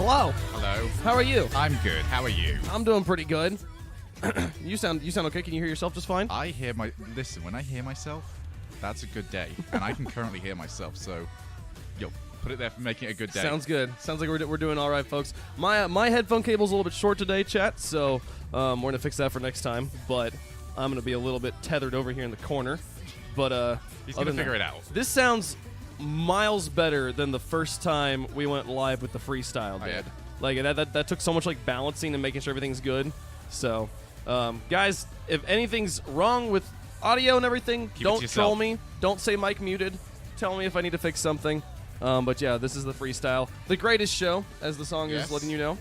Hello. Hello. How are you? I'm good. How are you? I'm doing pretty good. You sound okay. Can you hear yourself just fine? Listen, when I hear myself, that's a good day. And I can currently hear myself, so put it there for making it a good day. Sounds good. Sounds like we're doing all right, folks. My headphone cable's a little bit short today, chat, so we're going to fix that for next time. But I'm going to be a little bit tethered over here in the corner. But He's going to figure it out. This sounds miles better than the first time we went live with the freestyle, dude. Oh, yeah. Like that took so much like balancing and making sure everything's good. So, guys, if anything's wrong with audio and everything, don't troll me. Don't say mic muted. Tell me if I need to fix something. But yeah, this is the freestyle, the greatest show, as the song is letting you know.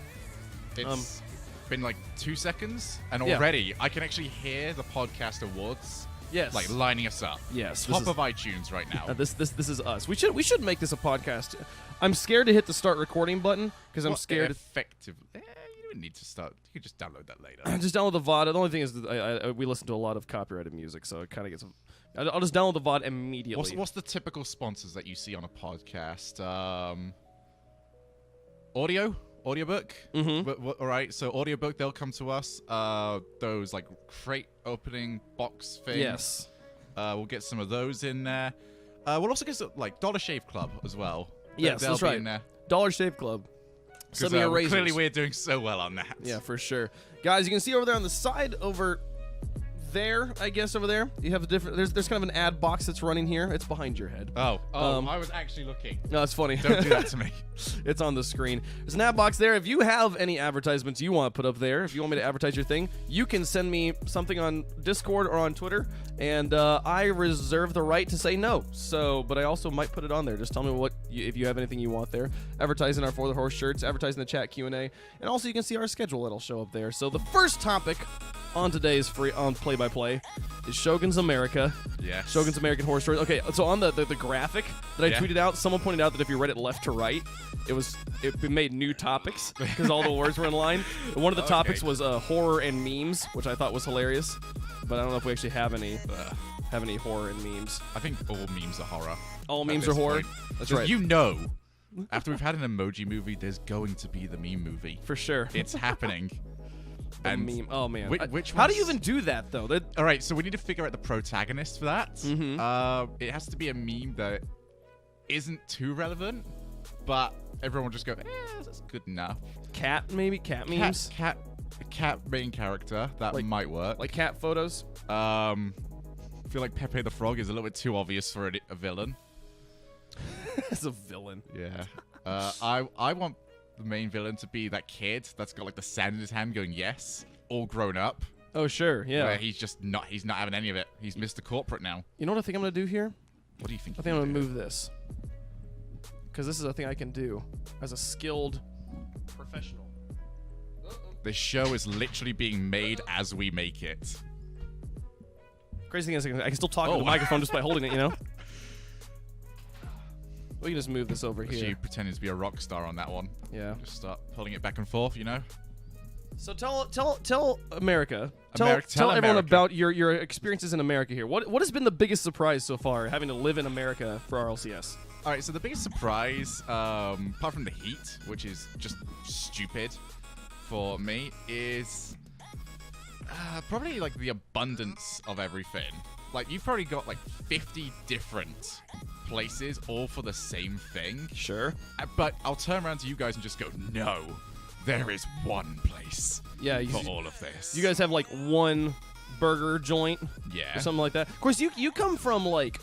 It's been like 2 seconds, and already I can actually hear the podcast awards. Yes. Like lining us up. Yes. Top of iTunes right now. This is us. We should make this a podcast. I'm scared to hit the start recording button because I'm scared. Effectively, you don't need to start. You can just download that later. Just download the VOD. The only thing is that we listen to a lot of copyrighted music, so it kind of gets. I'll just download the VOD immediately. What's the typical sponsors that you see on a podcast? Audiobook? Mm-hmm. All right, so audiobook, they'll come to us. Those, like, crate opening box things. Yes. We'll get some of those in there. We'll also get, some, like, Dollar Shave Club as well. Yes, they'll that's be right. in there. Dollar Shave Club. Send me a razors. Clearly we're doing so well on that. Yeah, for sure. Guys, you can see over there on the side, over there, I guess, over there, you have a different, there's kind of an ad box that's running here. It's behind your head. Oh, I was actually looking. No, it's funny. Don't do that to me. It's on the screen. There's an ad box there. If you have any advertisements you want to put up there, if you want me to advertise your thing, you can send me something on Discord or on Twitter, and I reserve the right to say no. So, but I also might put it on there. Just tell me if you have anything you want there. Advertising our For the Horse shirts, advertising the chat Q&A, and also you can see our schedule that'll show up there. So the first topic on today's play-by-play is Shogun's America. Yes. Shogun's American Horror Stories. Okay, so on the graphic that I tweeted out, someone pointed out that if you read it left to right, it made new topics because all the words were in line. And one of the topics was horror and memes, which I thought was hilarious. But I don't know if we actually have any horror and memes. I think all memes are horror. All memes are horror? That's right. You know, after we've had an emoji movie, there's going to be the meme movie. For sure. It's happening. And meme. Oh man. How do you even do that though? All right, so we need to figure out the protagonist for that. Mm-hmm. It has to be a meme that isn't too relevant, but everyone will just go, that's good enough. Cat maybe? Cat memes? Cat main character. That might work. Like cat photos? I feel like Pepe the Frog is a little bit too obvious for a villain. As a villain. Yeah. I want the main villain to be that kid that's got like the sand in his hand going yes, all grown up. Oh sure, yeah. Where he's not having any of it. He's Mr. Corporate now. You know what I think I'm gonna do here? What do you think? I think I'm gonna move this. Because this is a thing I can do as a skilled professional. This show is literally being made as we make it. Crazy thing is I can still talk into the microphone just by holding it, you know? We can just move this over here. You pretending to be a rock star on that one. Yeah. Just start pulling it back and forth, you know? So tell America. Tell America. everyone about your experiences in America here. What has been the biggest surprise so far, having to live in America for RLCS? All right, so the biggest surprise, apart from the heat, which is just stupid for me, is probably like the abundance of everything. Like, you've probably got like 50 different places all for the same thing. Sure. But I'll turn around to you guys and just go, no, there is one place for all of this. You guys have like one burger joint? Yeah. Or something like that. Of course, you come from like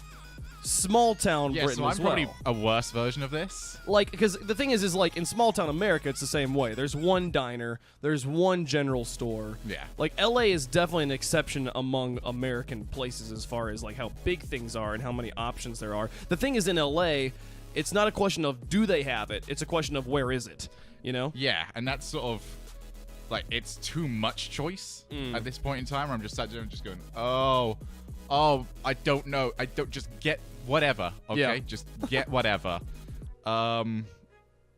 small town Britain so I'm as well. probably a worse version of this. Like, because the thing is like in small town America, it's the same way. There's one diner, there's one general store. Yeah. Like LA is definitely an exception among American places as far as like how big things are and how many options there are. The thing is in LA, it's not a question of do they have it, it's a question of where is it, you know? Yeah, and that's sort of like it's too much choice at this point in time where I'm just sat there and just going, oh, I don't know. I don't just get whatever. Okay, Yeah. Just get whatever.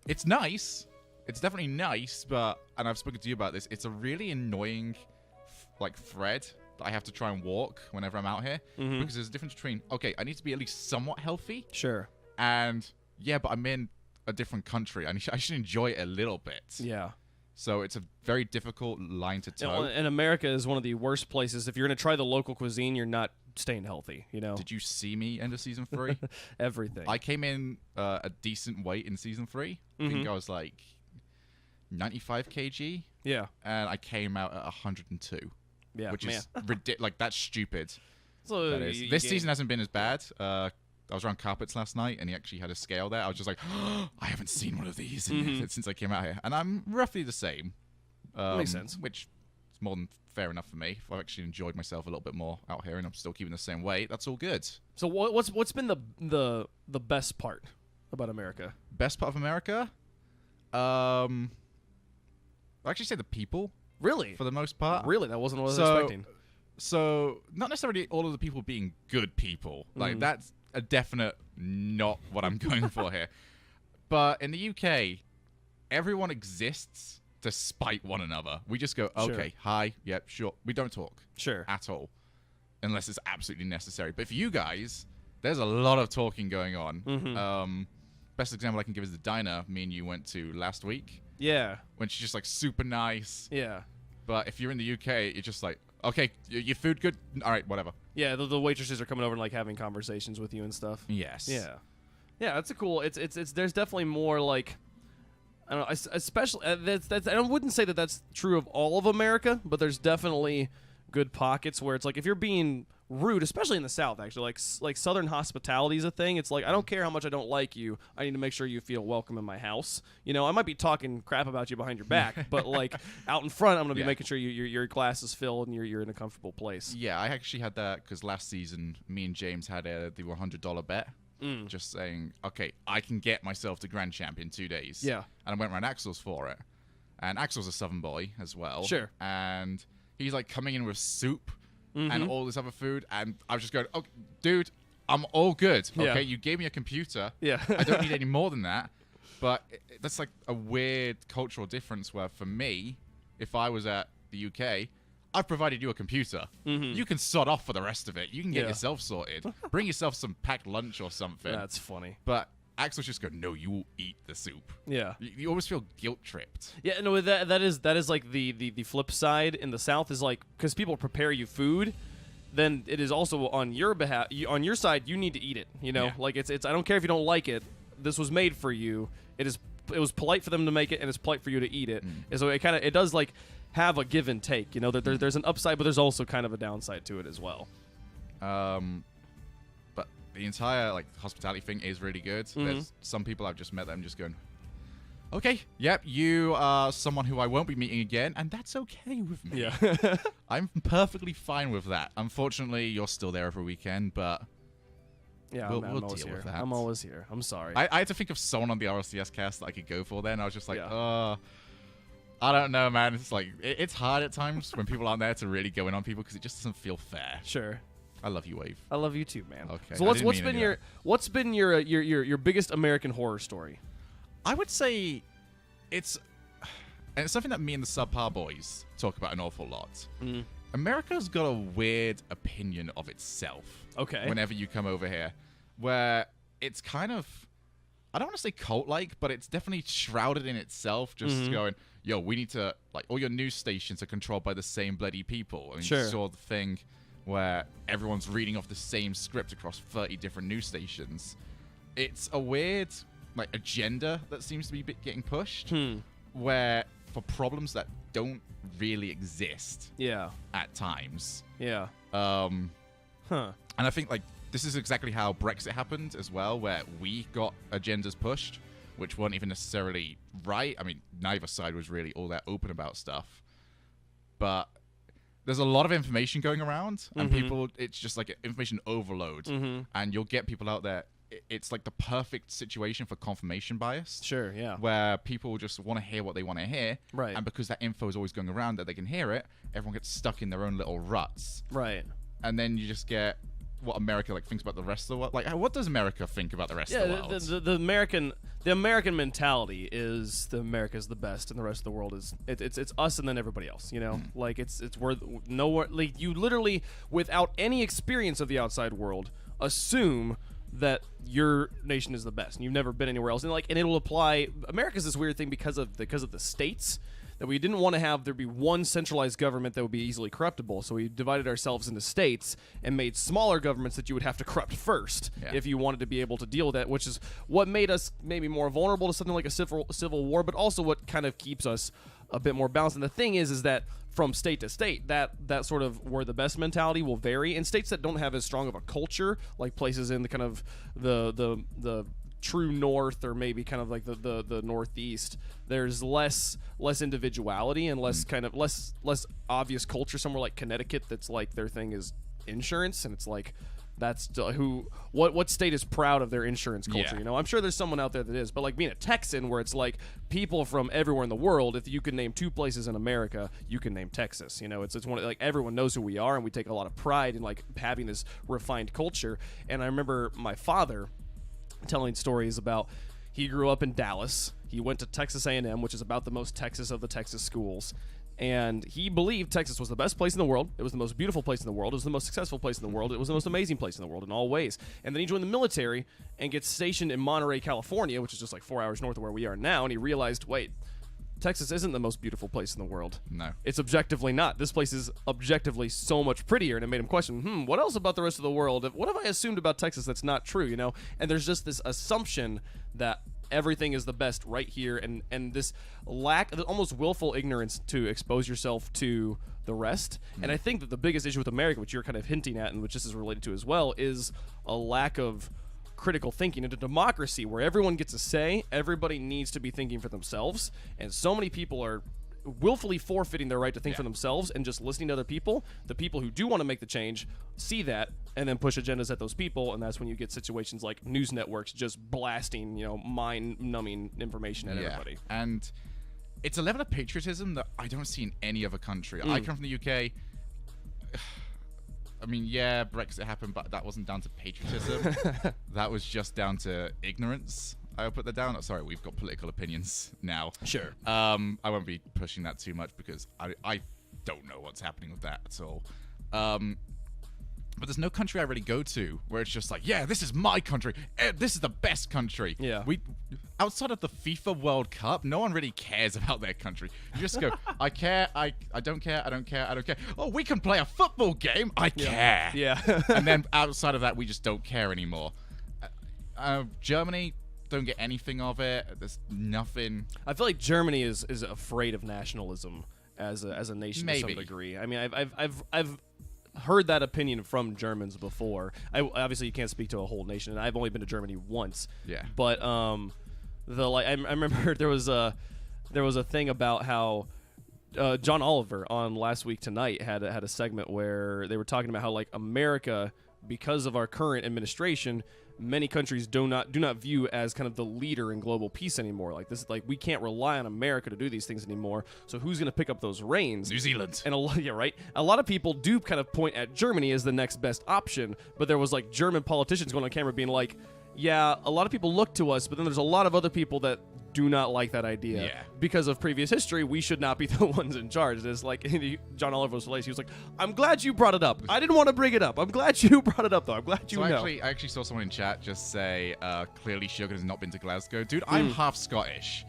It's nice. It's definitely nice, but and I've spoken to you about this. It's a really annoying, like thread that I have to try and walk whenever I'm out here because there's a difference between I need to be at least somewhat healthy, Sure. and yeah, but I'm in a different country, and I should enjoy it a little bit. Yeah. So it's a very difficult line to toe. And America is one of the worst places. If you're going to try the local cuisine, you're not staying healthy, you know? Did you see me end of season 3? Everything. I came in a decent weight in season 3. I think I was like 95 kg. Yeah. And I came out at 102. Yeah, which is ridiculous. Like, that's stupid. So That is. This season hasn't been as bad. I was around Carpets last night, and he actually had a scale there. I was just like, oh, I haven't seen one of these since I came out here. And I'm roughly the same. Makes sense. Which is more than fair enough for me. I've actually enjoyed myself a little bit more out here, and I'm still keeping the same weight. That's all good. So what's been the best part about America? Best part of America? I'd actually say the people. Really? For the most part. Really? That wasn't what I was expecting. So, not necessarily all of the people being good people. Like, that's a definite not what I'm going for here. But in the UK, everyone exists to spite one another. We just go, okay, hi, yep, sure. We don't talk. Sure. At all. Unless it's absolutely necessary. But for you guys, there's a lot of talking going on. Best example I can give is the diner me and you went to last week. Yeah. When she's just, like, super nice. Yeah. But if you're in the UK, you're just like, okay, your food good? All right, whatever. Yeah, the waitresses are coming over and like having conversations with you and stuff. Yes. Yeah. Yeah, that's a cool. It's there's definitely more like I don't know, especially that's I wouldn't say that that's true of all of America, but there's definitely good pockets where it's like if you're being rude, especially in the South, actually, like Southern hospitality is a thing. It's like I don't care how much I don't like you, I need to make sure you feel welcome in my house. You know, I might be talking crap about you behind your back, but like out in front, I'm gonna be making sure your glass is filled and you're in a comfortable place. Yeah, I actually had that because last season, me and James had the $100 bet. Just saying, okay, I can get myself to Grand Champ in 2 days. Yeah. And I went around Axel's for it. And Axel's a Southern boy as well. Sure. And he's like coming in with soup and all this other food. And I was just going, oh, dude, I'm all good. Yeah. Okay, you gave me a computer. Yeah. I don't need any more than that. But that's like a weird cultural difference where for me, if I was at the UK, I've provided you a computer. You can sod off for the rest of it. You can get yourself sorted. Bring yourself some packed lunch or something. That's funny. But Axel's just go, no, you will eat the soup. Yeah. You always feel guilt-tripped. Yeah, no, that is like the flip side in the South is like because people prepare you food, then it is also on your behalf. On your side, you need to eat it. You know, like it's. I don't care if you don't like it. This was made for you. It was polite for them to make it, and it's polite for you to eat it. And so it does like have a give and take. You know, that there's an upside, but there's also kind of a downside to it as well. But the entire like hospitality thing is really good. There's some people I've just met that I'm just going, okay, yep, you are someone who I won't be meeting again, and that's okay with me. Yeah. I'm perfectly fine with that. Unfortunately, you're still there every weekend, but yeah, we'll I'm always deal here. with that. I'm always here. I'm sorry. I had to think of someone on the RLCS cast that I could go for then. I was just like, I don't know, man. It's like, it's hard at times when people aren't there to really go in on people because it just doesn't feel fair. Sure. I love you, Wave. I love you too, man. Okay. So what's been your biggest American horror story? I would say it's something that me and the Subpar boys talk about an awful lot. America's got a weird opinion of itself. Okay. Whenever you come over here, where it's kind of, I don't want to say cult-like, but it's definitely shrouded in itself. Just going, yo, we need to, like, all your news stations are controlled by the same bloody people. I mean, Sure. you saw the thing where everyone's reading off the same script across 30 different news stations. It's a weird, like, agenda that seems to be getting pushed, where for problems that don't really exist. Yeah. At times. Yeah. And I think, like, this is exactly how Brexit happened as well, where we got agendas pushed, which weren't even necessarily right. I mean, neither side was really all that open about stuff. But there's a lot of information going around, and people, it's just like information overload. And you'll get people out there, it's like the perfect situation for confirmation bias. Sure, yeah. Where people just want to hear what they want to hear. Right. And because that info is always going around that they can hear it, everyone gets stuck in their own little ruts. Right. And then you just get what America like thinks about the rest of the world. Like, what does America think about the rest of the world? The American mentality is America's the best, and the rest of the world is it's us and then everybody else. You know, like it's worth nowhere. Like you literally, without any experience of the outside world, assume that your nation is the best and you've never been anywhere else. And it'll apply. America's this weird thing because of the states, that we didn't want to have there be one centralized government that would be easily corruptible. So we divided ourselves into states and made smaller governments that you would have to corrupt first if you wanted to be able to deal with that, which is what made us maybe more vulnerable to something like a civil war, but also what kind of keeps us a bit more balanced. And the thing is that from state to state, that sort of where the best mentality will vary. In states that don't have as strong of a culture, like places in the kind of the true north, or maybe kind of like the northeast, there's less individuality and less kind of less obvious culture. Somewhere like Connecticut, that's like their thing is insurance, and it's like that's what state is proud of their insurance culture. You know, I'm sure there's someone out there that is, but like being a Texan, where it's like people from everywhere in the world, if you can name 2 places in America, you can name Texas. You know, it's one, like, everyone knows who we are, and we take a lot of pride in like having this refined culture. And I remember my father telling stories about, he grew up in Dallas. He went to Texas A&M, which is about the most Texas of the Texas schools. And he believed Texas was the best place in the world. It was the most beautiful place in the world. It was the most successful place in the world. It was the most amazing place in the world in all ways. And then he joined the military and gets stationed in Monterey, California, which is just like 4 hours north of where we are now. And he realized, wait, Texas isn't the most beautiful place in the world. No. It's objectively not. This place is objectively so much prettier. And it made him question, what else about the rest of the world? What have I assumed about Texas that's not true, you know? And there's just this assumption that everything is the best right here, and this lack, almost willful ignorance to expose yourself to the rest. And I think that the biggest issue with America, which you're kind of hinting at, and which this is related to as well, is a lack of critical thinking. In a democracy where everyone gets a say, everybody needs to be thinking for themselves, and so many people are willfully forfeiting their right to think for themselves and just listening to other people. The people who do want to make the change see that and then push agendas at those people, and that's when you get situations like news networks just blasting, you know, mind-numbing information at everybody. And it's a level of patriotism that I don't see in any other country. I come from the UK. I mean, yeah, Brexit happened, but that wasn't down to patriotism. That was just down to ignorance. I'll put that down. Oh, sorry, we've got political opinions now. Sure. I won't be pushing that too much because I don't know what's happening with that at all. But there's no country I really go to where it's just like, yeah, this is my country. This is the best country. Yeah. Outside of the FIFA World Cup, no one really cares about their country. You just go, I care, I don't care, I don't care, I don't care. Oh, we can play a football game. I care. Yeah. And then outside of that, we just don't care anymore. Germany, don't get anything of it. There's nothing. I feel like Germany is afraid of nationalism as a nation to some degree. I mean, I've heard that opinion from Germans before. Obviously you can't speak to a whole nation, and I've only been to Germany once. Yeah. But I remember there was a thing about how John Oliver on Last Week Tonight had a segment where they were talking about how, like, America, because of our current administration, many countries do not view as kind of the leader in global peace anymore. Like, this, like, we can't rely on America to do these things anymore. So who's going to pick up those reins? New Zealand. And a lot of people do kind of point at Germany as the next best option. But there was like German politicians going on camera being like, yeah, a lot of people look to us, but then there's a lot of other people that do not like that idea. Yeah. Because of previous history, we should not be the ones in charge. It's like, John Oliver was hilarious. He was like, I'm glad you brought it up. I didn't want to bring it up. I'm glad you brought it up, though. I'm glad you know. I actually saw someone in chat just say, clearly Shogun has not been to Glasgow. Dude, I'm half Scottish.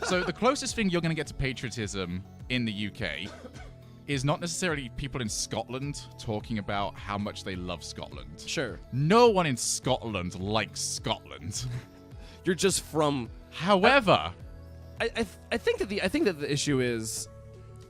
So the closest thing you're going to get to patriotism in the UK is not necessarily people in Scotland talking about how much they love Scotland. Sure. No one in Scotland likes Scotland. You're just from... However... I think that the issue is,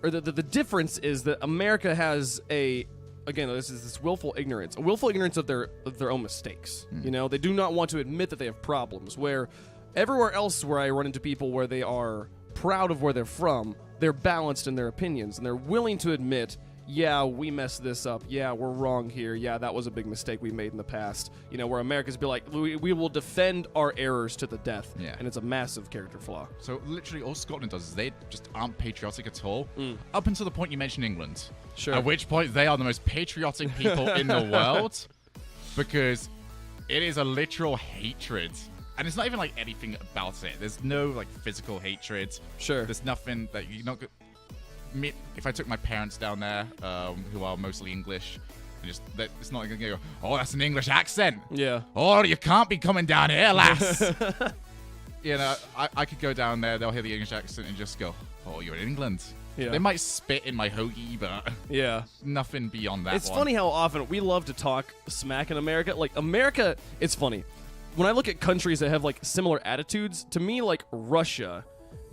or the difference is that America has this willful ignorance of their own mistakes. You know, they do not want to admit that they have problems. Where everywhere else where I run into people where they are proud of where they're from, they're balanced in their opinions and they're willing to admit, yeah, we messed this up. Yeah, we're wrong here. Yeah, that was a big mistake we made in the past. You know, where America's be like, we will defend our errors to the death. Yeah. And it's a massive character flaw. So literally all Scotland does is they just aren't patriotic at all. Up until the point you mentioned England. Sure. At which point they are the most patriotic people in the world. Because it is a literal hatred. And it's not even like anything about it. There's no like physical hatred. Sure. There's nothing that you're not... If I took my parents down there, who are mostly English, And just that it's not going to go, oh, that's an English accent. Yeah. Oh, you can't be coming down here, lass. You know, I could go down there, they'll hear the English accent and just go, oh, you're in England. Yeah. They might spit in my hoagie, but yeah, nothing beyond that. It's funny how often we love to talk smack in America. Like, America, it's funny. When I look at countries that have, like, similar attitudes, to me, like, Russia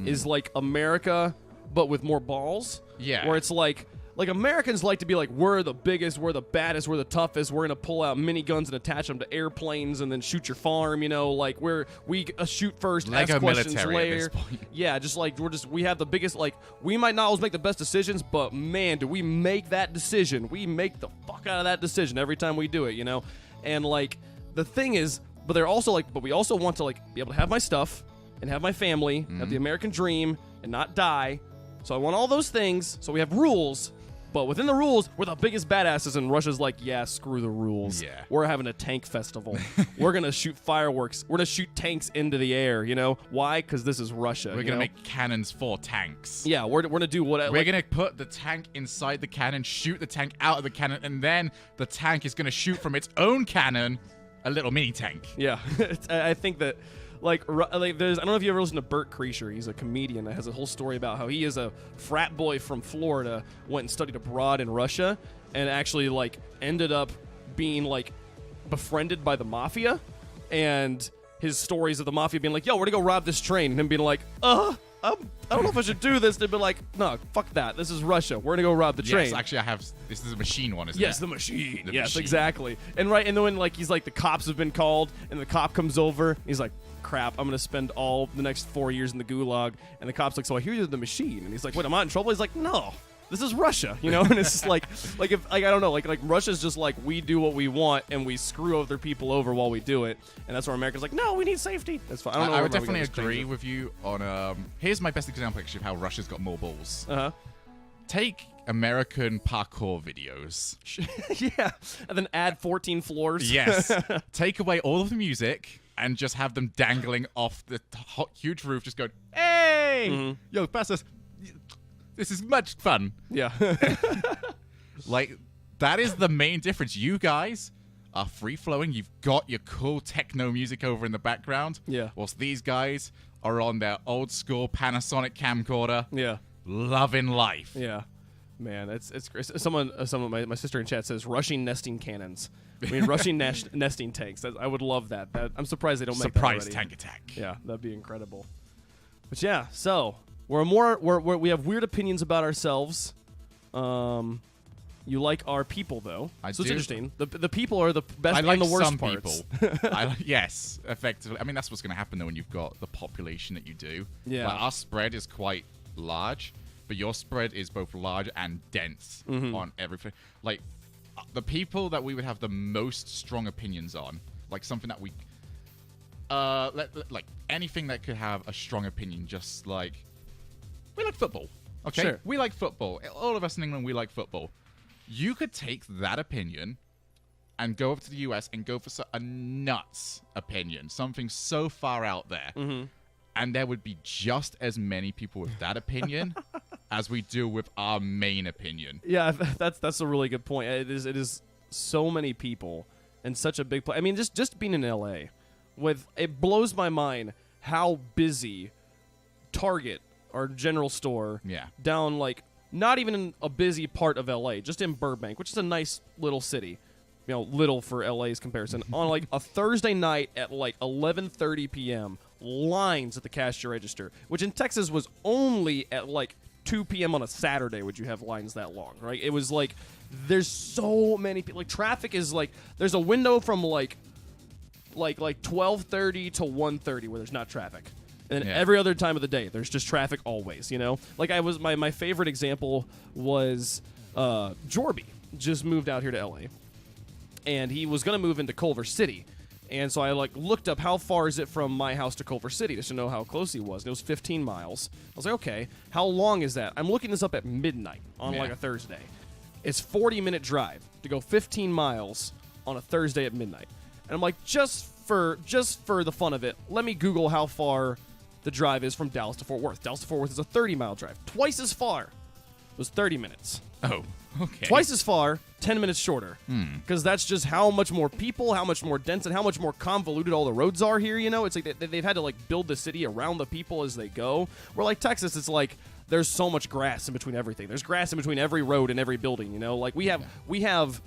is like America, but with more balls. Yeah. Where it's like Americans like to be like, we're the biggest, we're the baddest, we're the toughest, we're gonna pull out miniguns and attach them to airplanes and then shoot your farm, you know, like we shoot first, Lego ask questions military later. at this point. Yeah, just like we have the biggest, like, we might not always make the best decisions, but man, do we make that decision. We make the fuck out of that decision every time we do it, you know? And like the thing is, but they're also like, but we also want to like be able to have my stuff and have my family, have the American dream and not die. So I want all those things. So we have rules. But within the rules, we're the biggest badasses, and Russia's like, yeah, screw the rules. Yeah. We're having a tank festival. We're going to shoot fireworks. We're going to shoot tanks into the air, you know? Why? Because this is Russia. We're going to make cannons for tanks. Yeah, we're going to do what... We're going to put the tank inside the cannon, shoot the tank out of the cannon, and then the tank is going to shoot from its own cannon a little mini tank. Yeah. I think that... Like there's, I don't know if you ever listened to Bert Kreischer. He's a comedian that has a whole story about how he is a frat boy from Florida, went and studied abroad in Russia, and actually like ended up being like befriended by the mafia, and his stories of the mafia being like, yo, we're gonna go rob this train, and him being like, I don't know if I should do this. They'd be like, no, fuck that. This is Russia. We're gonna go rob the train. Yes, actually, I have. This is a machine one, isn't it? Yes, the machine. The yes, machine. exactly. And then when like he's like the cops have been called, and the cop comes over, he's like, crap, I'm gonna spend all the next 4 years in the gulag. And the cop's like, so I hear you're the machine. And he's like, wait, I'm not in trouble. He's like, no, this is Russia, you know. And it's just like if like I don't know, like Russia's just like, we do what we want and we screw other people over while we do it. And that's where America's like, no, we need safety. That's fine. I don't know. I would definitely agree with you on. Here's my best example actually of how Russia's got more balls. Take American parkour videos. Yeah, and then add 14 floors. Yes. Take away all of the music and just have them dangling off the huge roof, just going, hey, yo, pass us. This is much fun. Yeah. Like, that is the main difference. You guys are free-flowing. You've got your cool techno music over in the background. Yeah. Whilst these guys are on their old-school Panasonic camcorder. Yeah. Loving life. Yeah. Man, it's someone my sister in chat says rushing nesting cannons. I mean, rushing nesting tanks. I would love that. I'm surprised they don't make that Surprise already. tank attack. Yeah, that'd be incredible. But yeah, so we have weird opinions about ourselves. You like our people though, so do. it's interesting. The people are the best I like and the worst some parts. people. Yes, effectively. I mean, that's what's going to happen though when you've got the population that you do. Yeah. Like, our spread is quite large, but your spread is both large and dense on everything. Like, the people that we would have the most strong opinions on, like something that we, like anything that could have a strong opinion, just like, we like football. Okay? Sure. We like football. All of us in England, we like football. You could take that opinion and go over to the US and go for a nuts opinion, something so far out there. And there would be just as many people with that opinion as we do with our main opinion. Yeah, that's a really good point. It is so many people and such a big place. I mean, just being in LA, it blows my mind how busy Target, our general store, down like not even in a busy part of LA, just in Burbank, which is a nice little city. You know, little for LA's comparison. On like a Thursday night at like 11:30 p.m., lines at the cashier register, which in Texas was only at like 2 p.m. on a Saturday would you have lines that long, right? It was like there's so many people. Like, traffic is like there's a window from like 12:30 to 1:30 where there's not traffic. And every other time of the day, there's just traffic always, you know? Like, my favorite example was Jorby just moved out here to LA. And he was going to move into Culver City. And so I, like, looked up how far is it from my house to Culver City just to know how close he was. And it was 15 miles. I was like, okay, how long is that? I'm looking this up at midnight on, like, a Thursday. It's 40-minute drive to go 15 miles on a Thursday at midnight. And I'm like, just for the fun of it, let me Google how far the drive is from Dallas to Fort Worth. Dallas to Fort Worth is a 30-mile drive. Twice as far. It was 30 minutes. Oh. Okay. Twice as far, 10 minutes shorter. Because that's just how much more people, how much more dense, and how much more convoluted all the roads are here, you know? It's like they've had to, like, build the city around the people as they go. Where, like, Texas, it's like there's so much grass in between everything. There's grass in between every road and every building, you know? Like, we have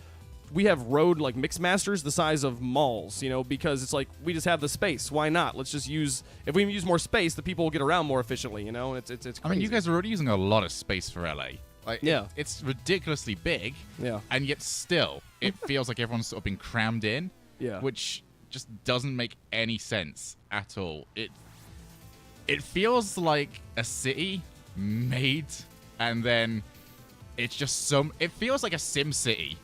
road, like, mix masters the size of malls, you know, because it's like we just have the space. Why not? Let's just if we use more space, the people will get around more efficiently, you know? It's crazy. I mean, you guys are already using a lot of space for LA. Like, Yeah. it's ridiculously big. Yeah. And yet still, it feels like everyone's sort of been crammed in. Yeah. Which just doesn't make any sense at all. It feels like a city made, and then it's just it feels like a Sim City.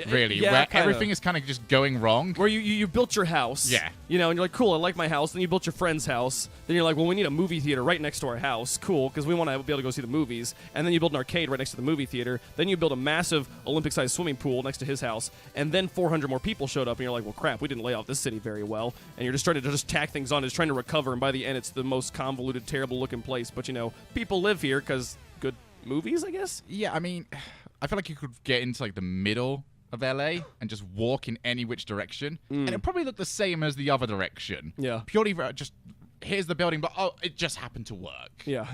Really, Yeah, where kinda. everything is kind of just going wrong. Where you built your house, Yeah. you know, and you're like, cool, I like my house. Then you built your friend's house. Then you're like, well, we need a movie theater right next to our house. Cool, because we want to be able to go see the movies. And then you build an arcade right next to the movie theater. Then you build a massive Olympic-sized swimming pool next to his house. And then 400 more people showed up, and you're like, well, crap, we didn't lay out this city very well. And you're just trying to tack things on, just trying to recover. And by the end, it's the most convoluted, terrible-looking place. But, you know, people live here because good movies, I guess? Yeah, I mean, I feel like you could get into like the middle of LA and just walk in any which direction, and it probably look the same as the other direction. Yeah. Purely for just here's the building, but it just happened to work. Yeah.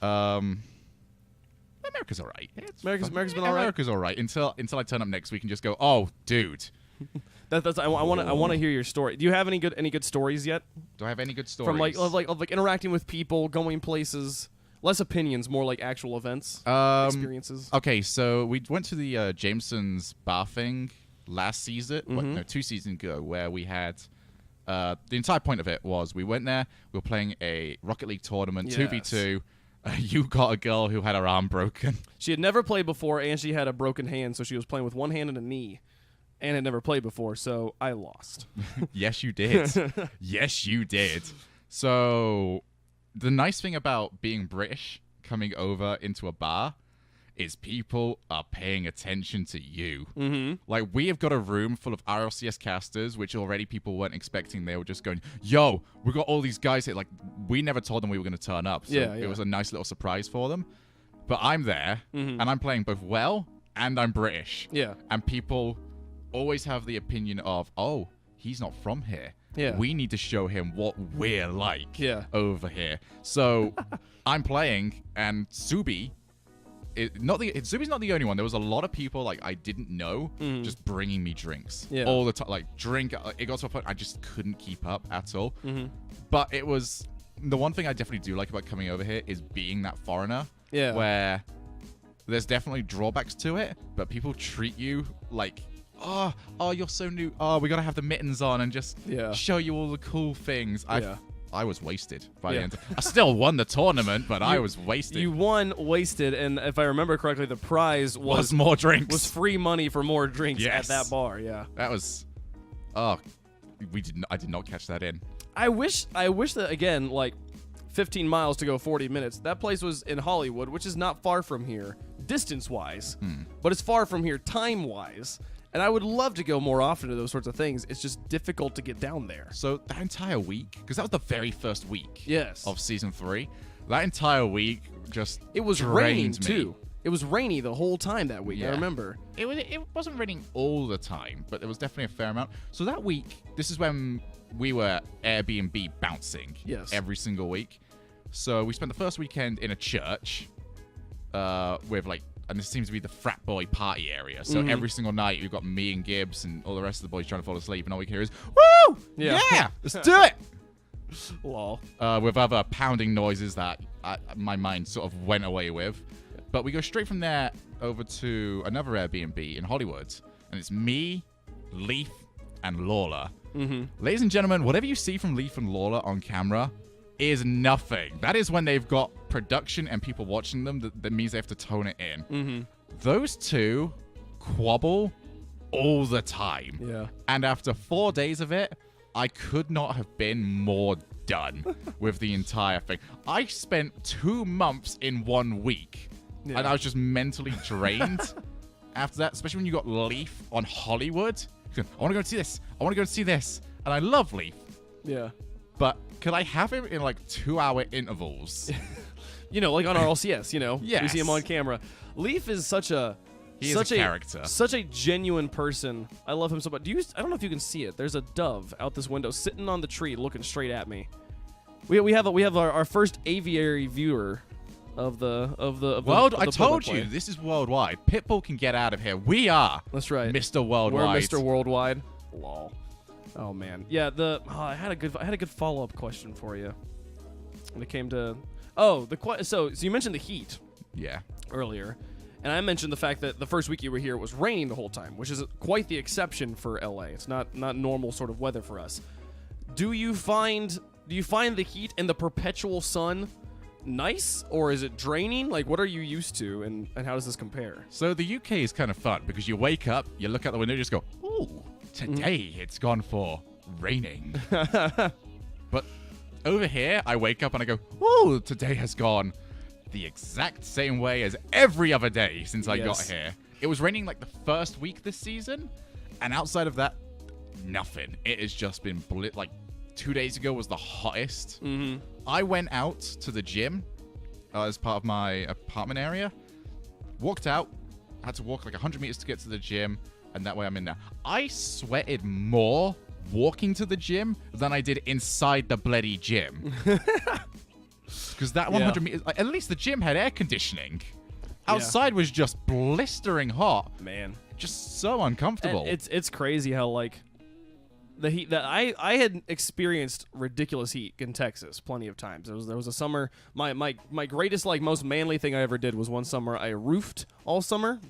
America's alright. America's been alright. America's alright until I turn up next week and just go, oh, dude. I want to hear your story. Do you have any good stories yet? Do I have any good stories? From like interacting with people, going places. Less opinions, more like actual events, experiences. Okay, so we went to the Jameson's bar thing last season, 2 seasons ago, where we had the entire point of it was we went there, we were playing a Rocket League tournament, 2v2. You got a girl who had her arm broken. She had never played before, and she had a broken hand, so she was playing with one hand and a knee, and had never played before, so I lost. Yes, you did. Yes, you did. So the nice thing about being British coming over into a bar is people are paying attention to you. Mm-hmm. Like, we have got a room full of RLCS casters, which already people weren't expecting. They were just going, yo, we got all these guys here. Like, we never told them we were going to turn up. So it was a nice little surprise for them. But I'm there, and I'm playing both well, and I'm British. Yeah. And people always have the opinion of, oh, he's not from here. Yeah. We need to show him what we're like over here. So I'm playing, and Subi, Subi's not the only one. There was a lot of people like I didn't know just bringing me drinks all the time. Like it got to a point I just couldn't keep up at all. But it was the one thing I definitely do like about coming over here is being that foreigner. Yeah. Where there's definitely drawbacks to it, but people treat you like, oh, you're so new. Oh, we gotta have the mittens on and just show you all the cool things. I was wasted by the end. I still won the tournament, but I was wasted. You won wasted, and if I remember correctly, the prize was more drinks. Was free money for more drinks at that bar. Yeah, that was. I did not catch that in. I wish that again, like 15 miles to go 40 minutes. That place was in Hollywood, which is not far from here, distance-wise, but it's far from here time-wise. And I would love to go more often to those sorts of things. It's just difficult to get down there. So that entire week, because that was the very first week of Season 3, that entire week just It was raining, too. It was rainy the whole time that week, I remember. It wasn't raining all the time, but there was definitely a fair amount. So that week, this is when we were Airbnb bouncing every single week. So we spent the first weekend in a church with like, and this seems to be the frat boy party area. So every single night, we've got me and Gibbs and all the rest of the boys trying to fall asleep, and all we can hear is, woo! Yeah! Let's do it! Lol. With other pounding noises that my mind sort of went away with. But we go straight from there over to another Airbnb in Hollywood, and it's me, Leaf, and Lawler. Ladies and gentlemen, whatever you see from Leaf and Lawler on camera is nothing. That is when they've got production and people watching them. That means they have to tone it in. Those two quabble all the time. Yeah. And after 4 days of it, I could not have been more done with the entire thing. I spent 2 months in 1 week, and I was just mentally drained after that, especially when you got Leaf on Hollywood. I want to go and see this. I want to go and see this. And I love Leaf. Yeah. But could I have him in like 2-hour intervals? You know, like on RLCS, you know. We Yes. see him on camera. Leaf is such a character. Such a genuine person. I love him so much. I don't know if you can see it. There's a dove out this window sitting on the tree looking straight at me. We have our first aviary viewer of the World. of I the told play. you this is worldwide. Pitbull can get out of here. We are. That's right. Mr. Worldwide. We're Mr. Worldwide. Lol. Oh man. Yeah, I had a good follow-up question for you. When it came to so you mentioned the heat Yeah. earlier, and I mentioned the fact that the first week you were here it was raining the whole time, which is quite the exception for LA. It's not normal sort of weather for us. Do you find the heat and the perpetual sun nice, or is it draining? Like, what are you used to, and how does this compare? So the UK is kind of fun because you wake up, you look out the window, you just go, "Ooh, today it's gone for raining." But over here, I wake up and I go, "Ooh, today has gone the exact same way as every other day since I got here." It was raining like the first week this season, and outside of that, nothing. It has just been like 2 days ago was the hottest. Mm-hmm. I went out to the gym as part of my apartment area. Walked out, had to walk like 100 meters to get to the gym, and that way I'm in there. I sweated more walking to the gym than I did inside the bloody gym. Because that 100 meters, like, at least the gym had air conditioning. Outside was just blistering hot. Man, just so uncomfortable. And it's crazy how like the heat that I had experienced ridiculous heat in Texas plenty of times. There was a summer my greatest like most manly thing I ever did was one summer I roofed all summer,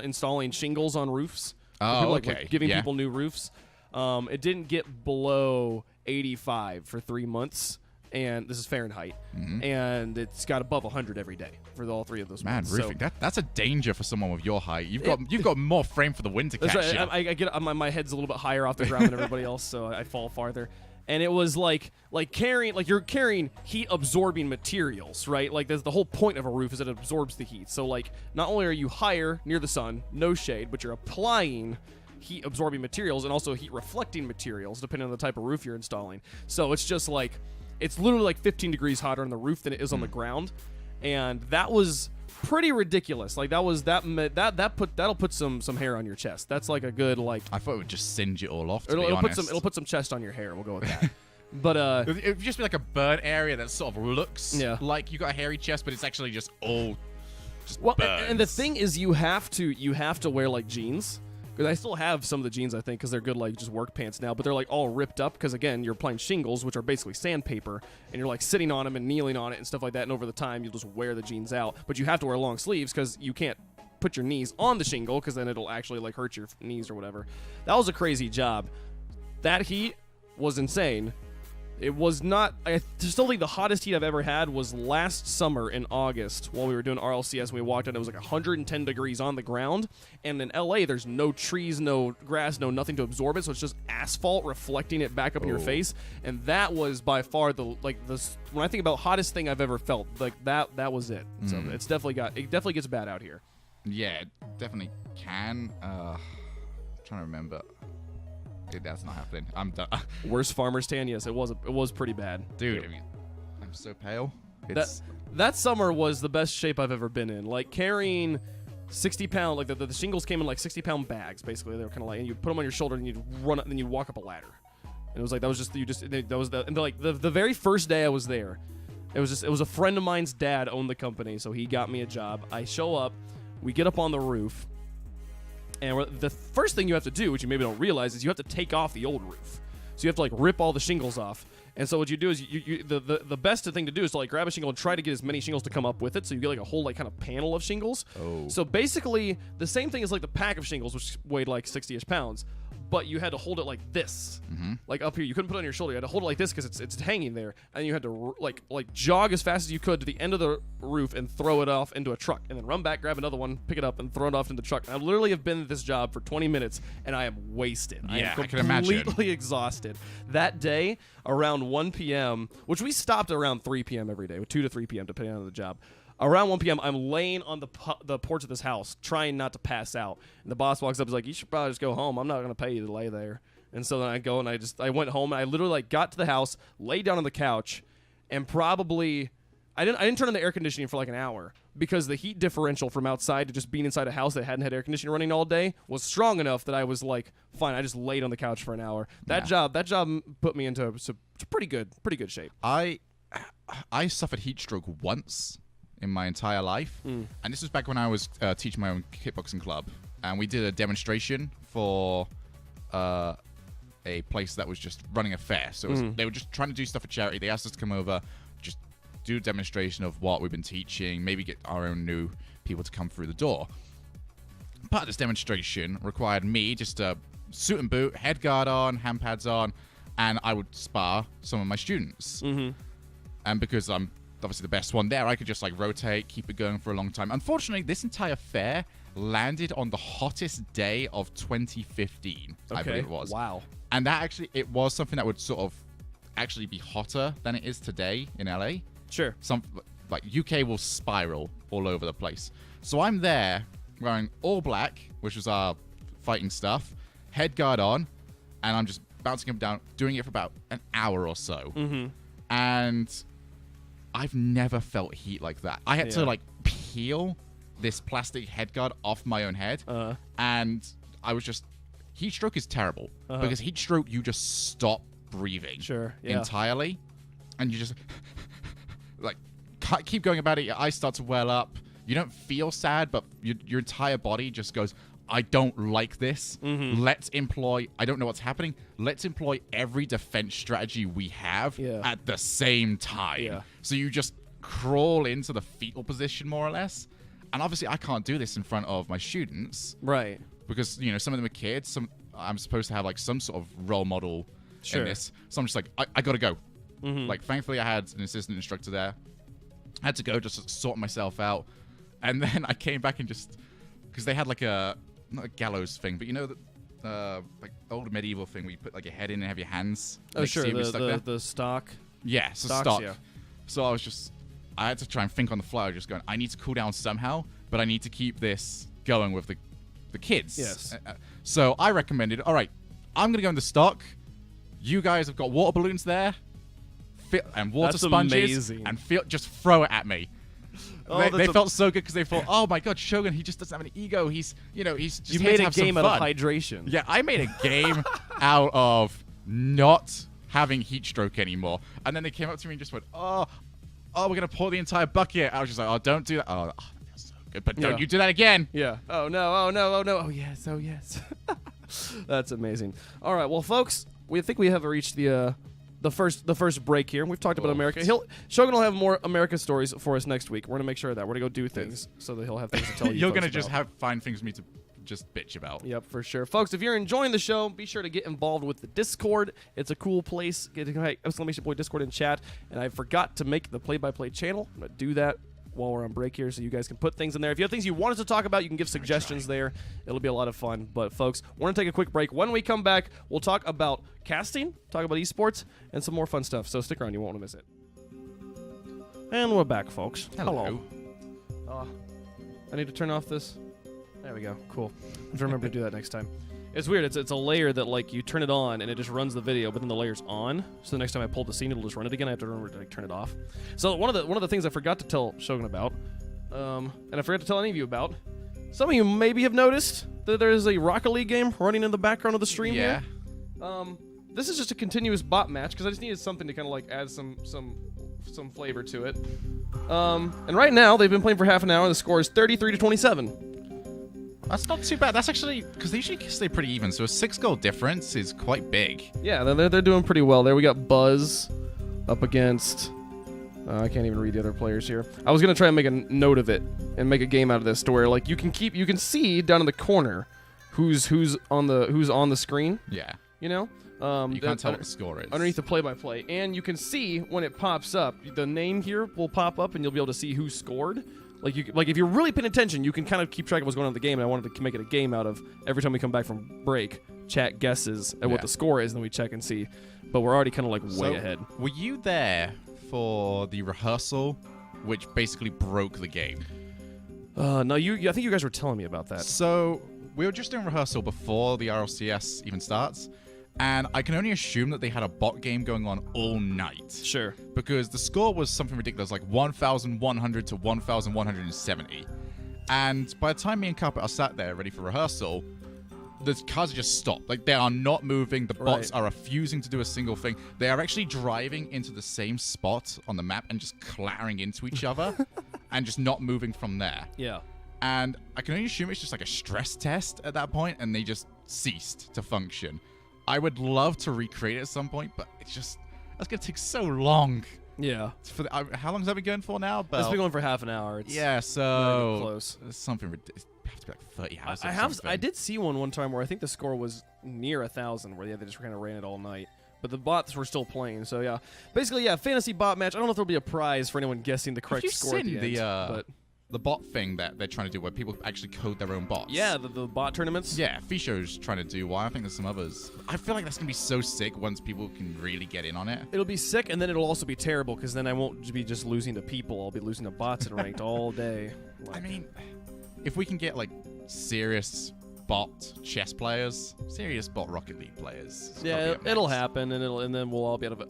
installing shingles on roofs. Oh, people, okay. like giving people new roofs. It didn't get below 85 for 3 months, and this is Fahrenheit, and it's got above 100 every day for all 3 of those months. Man, roofing, that's a danger for someone with your height. You've got more frame for the wind to catch you. I get my head's a little bit higher off the ground than everybody else, so I fall farther. And it was like you're carrying heat absorbing materials, right? Like the whole point of a roof is that it absorbs the heat. So like not only are you higher near the sun, no shade, but you're applying heat absorbing materials and also heat reflecting materials depending on the type of roof you're installing. So it's just like it's literally like 15 degrees hotter on the roof than it is on the ground. And that was pretty ridiculous. Like that'll put some hair on your chest. That's like a good like. I thought it would just singe it all off. It'll put some chest on your hair. We'll go with that. But it would just be like a burnt area that sort of looks like you got a hairy chest, but it's actually just all just burns. And the thing is, you have to wear like jeans. Because I still have some of the jeans, I think, because they're good, like, just work pants now. But they're, like, all ripped up because, again, you're applying shingles, which are basically sandpaper. And you're, like, sitting on them and kneeling on it and stuff like that. And over the time, you'll just wear the jeans out. But you have to wear long sleeves because you can't put your knees on the shingle because then it'll actually, like, hurt your knees or whatever. That was a crazy job. That heat was insane. It was not... I still think the hottest heat I've ever had was last summer in August while we were doing RLCS and we walked out. It was like 110 degrees on the ground. And in LA, there's no trees, no grass, no nothing to absorb it. So it's just asphalt reflecting it back up in your face. And that was by far when I think about hottest thing I've ever felt, like that was it. So it definitely gets bad out here. Yeah, it definitely can. I'm trying to remember. That's not happening. I'm done. Worst farmer's tan. Yes, it was pretty bad, dude. I'm so pale. That summer was the best shape I've ever been in. Like carrying 60-pound, like the shingles came in like 60-pound bags. Basically, they were kind of like, and you put them on your shoulder and you'd run up, and then you'd walk up a ladder. And it was like the very first day I was there. It was a friend of mine's dad owned the company, so he got me a job. I show up, we get up on the roof. And the first thing you have to do, which you maybe don't realize, is you have to take off the old roof. So you have to like rip all the shingles off. And so what you do is the best thing to do is to like grab a shingle and try to get as many shingles to come up with it. So you get like a whole like kind of panel of shingles. Oh. So basically the same thing as like the pack of shingles, which weighed like 60-ish pounds. But you had to hold it like this, like up here. You couldn't put it on your shoulder. You had to hold it like this because it's hanging there, and you had to like jog as fast as you could to the end of the roof and throw it off into a truck, and then run back, grab another one, pick it up, and throw it off into the truck. And I literally have been at this job for 20 minutes, and I am wasted. Yeah, I am can imagine. Completely exhausted. That day, around 1 p.m., which we stopped around 3 p.m. every day, 2 to 3 p.m. depending on the job. Around 1 p.m., I'm laying on the porch of this house, trying not to pass out. And the boss walks up and is like, "You should probably just go home. I'm not going to pay you to lay there." And so then I go and I went home and I literally like got to the house, laid down on the couch, and probably I didn't turn on the air conditioning for like an hour because the heat differential from outside to just being inside a house that hadn't had air conditioning running all day was strong enough that I was like, fine. I just laid on the couch for an hour. That job put me into pretty good shape. I suffered heat stroke once in my entire life, and this was back when I was teaching my own kickboxing club, and we did a demonstration for a place that was just running a fair. So they were just trying to do stuff for charity. They asked us to come over, just do a demonstration of what we've been teaching, maybe get our own new people to come through the door. Part of this demonstration required me just a suit and boot, head guard on, hand pads on, and I would spar some of my students. And because I'm obviously the best one there, I could just like rotate, keep it going for a long time. Unfortunately, this entire fair landed on the hottest day of 2015, I believe it was. Wow. And that actually, it was something that would sort of actually be hotter than it is today in LA. Sure. Like UK will spiral all over the place. So I'm there wearing all black, which was our fighting stuff, head guard on, and I'm just bouncing him down, doing it for about an hour or so. And I've never felt heat like that. I had to like peel this plastic head guard off my own head, and I was just, heat stroke is terrible because heat stroke, you just stop breathing entirely, and you just like can't keep going about it. Your eyes start to well up. You don't feel sad, but your entire body just goes, I don't like this. Let's employ, I don't know what's happening. Let's employ every defense strategy we have at the same time. So you just crawl into the fetal position, more or less. And obviously, I can't do this in front of my students. Right. Because, you know, some of them are kids. I'm supposed to have, like, some sort of role model in this. So I'm just like, I got to go. Like, thankfully, I had an assistant instructor there. I had to go just to sort myself out. And then I came back and just, because they had, like, not a gallows thing, but you know, the like old medieval thing where you put, like, your head in and have your hands. Oh, sure. The stock. Yeah, so stock. Yeah. So I had to try and think on the fly, just going, I need to cool down somehow, but I need to keep this going with the kids. Yes. So I recommended, all right, I'm going to go into stock. You guys have got water balloons there and water sponges. Amazing. And just throw it at me. Oh, they felt so good because they thought, oh my God, Shogun, he just doesn't have an ego. He's just you here made to a have some game fun. out of hydration. Yeah, I made a game out of not having heat stroke anymore. And then they came up to me and just went, oh, we're going to pour the entire bucket. I was just like, oh, don't do that. Oh, that feels so good. But don't you do that again. Yeah. Oh, no. Oh, no. Oh, no. Oh, yes. Oh, yes. That's amazing. All right. Well, folks, we think we have reached the first break here. We've talked about America. Shogun will have more America stories for us next week. We're going to make sure of that. We're going to go do things so that he'll have things to tell you. You're going to just find things for me to just bitch about. Yep, for sure. Folks, if you're enjoying the show, be sure to get involved with the Discord. It's a cool place. Get exclamation point Discord in chat. And I forgot to make the play-by-play channel. I'm going to do that while we're on break here so you guys can put things in there. If you have things you want us to talk about, you can give suggestions there. It'll be a lot of fun. But, folks, we're going to take a quick break. When we come back, we'll talk about casting, talk about esports, and some more fun stuff. So stick around. You won't want to miss it. And we're back, folks. Hello. I need to turn off this. There we go. Cool. I have to remember to do that next time. It's weird. It's a layer that, like, you turn it on and it just runs the video, but then the layer's on. So the next time I pull the scene, it'll just run it again. I have to remember to, like, turn it off. So one of the things I forgot to tell Shogun about, and I forgot to tell any of you about, some of you maybe have noticed that there is a Rocket League game running in the background of the stream here. This is just a continuous bot match because I just needed something to kind of like add some flavor to it. And right now they've been playing for half an hour. The score is 33-27. That's not too bad. That's actually, because they usually stay pretty even, so a 6-goal difference is quite big. Yeah, they're doing pretty well there. We got Buzz up against... I can't even read the other players here. I was going to try and make a note of it and make a game out of this to where, like, you can see down in the corner who's on the screen. Yeah. You know? You can't tell what the score is. Underneath the play-by-play. And you can see when it pops up, the name here will pop up and you'll be able to see who scored. Like if you're really paying attention, you can kind of keep track of what's going on in the game. And I wanted to make it a game out of every time we come back from break, chat guesses at what the score is, and then we check and see. But we're already kind of like way ahead. Were you there for the rehearsal, which basically broke the game? No, I think you guys were telling me about that. So we were just doing rehearsal before the RLCS even starts, And I can only assume that they had a bot game going on all night. Sure. Because the score was something ridiculous, like 1,100 to 1,170. And by the time me and Carpet are sat there ready for rehearsal, the cars are just stopped. Like, they are not moving. The bots are refusing to do a single thing. They are actually driving into the same spot on the map and just clattering into each other and just not moving from there. Yeah. And I can only assume it's just like a stress test at that point, and they just ceased to function. I would love to recreate it at some point, but that's going to take so long. Yeah. How long has that been going for now? It's been going for half an hour. It's so close. Something ridiculous. It has to be like 30 hours. I did see one time where I think the score was near 1,000, where they just kind of ran it all night. But the bots were still playing, so yeah. Basically, yeah, fantasy bot match. I don't know if there'll be a prize for anyone guessing the correct score at the end. But the bot thing that they're trying to do where people actually code their own bots. Yeah, the bot tournaments. Yeah, Fisho's trying to do one. I think there's some others. I feel like that's going to be so sick once people can really get in on it. It'll be sick, and then it'll also be terrible, because then I won't be just losing to people. I'll be losing to bots in ranked all day. I mean, if we can get, like, serious bot chess players, serious bot Rocket League players. Yeah, it'll happen, and then we'll all be out of it.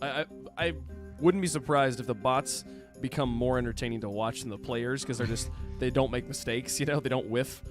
I wouldn't be surprised if the bots become more entertaining to watch than the players, because they don't make mistakes, they don't whiff.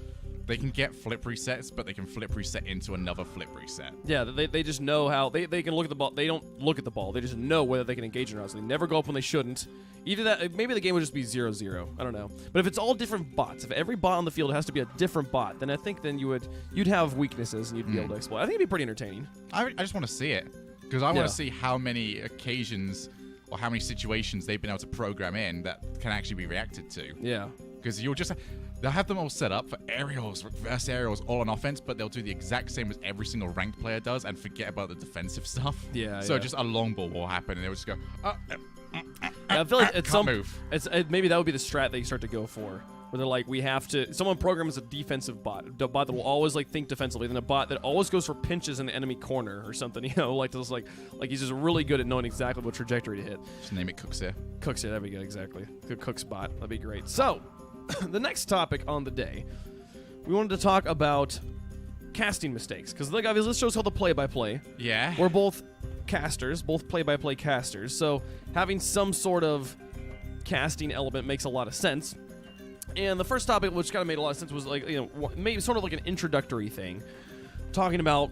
They can get flip resets, but they can flip reset into another flip reset. Yeah, they just know how they can look at the ball. They don't look at the ball. They just know whether they can engage or not. So they never go up when they shouldn't. Either that, maybe the game would just be 0-0. I don't know. But if it's all different bots, if every bot on the field has to be a different bot, then I think then you'd have weaknesses and you'd be able to exploit. I think it'd be pretty entertaining. I just want to see it, because I want to see how many occasions or how many situations they've been able to program in that can actually be reacted to. Yeah. Because they'll have them all set up for aerials, reverse aerials, all on offense, but they'll do the exact same as every single ranked player does and forget about the defensive stuff. Yeah. So just a long ball will happen, and they'll just go, I feel like move. Maybe that would be the strat that you start to go for. Where they're like, someone programs a defensive bot, a bot that will always think defensively, then a bot that always goes for pinches in the enemy corner or something, like he's just really good at knowing exactly what trajectory to hit. Just name it Cookseer. Cookseer, there we go, exactly. Good Cook's bot, that'd be great. So, the next topic on the day, we wanted to talk about casting mistakes, because obviously this shows how the play-by-play. Yeah. We're both casters, both play-by-play casters, so having some sort of casting element makes a lot of sense. And the first topic, which kind of made a lot of sense, was maybe sort of like an introductory thing, talking about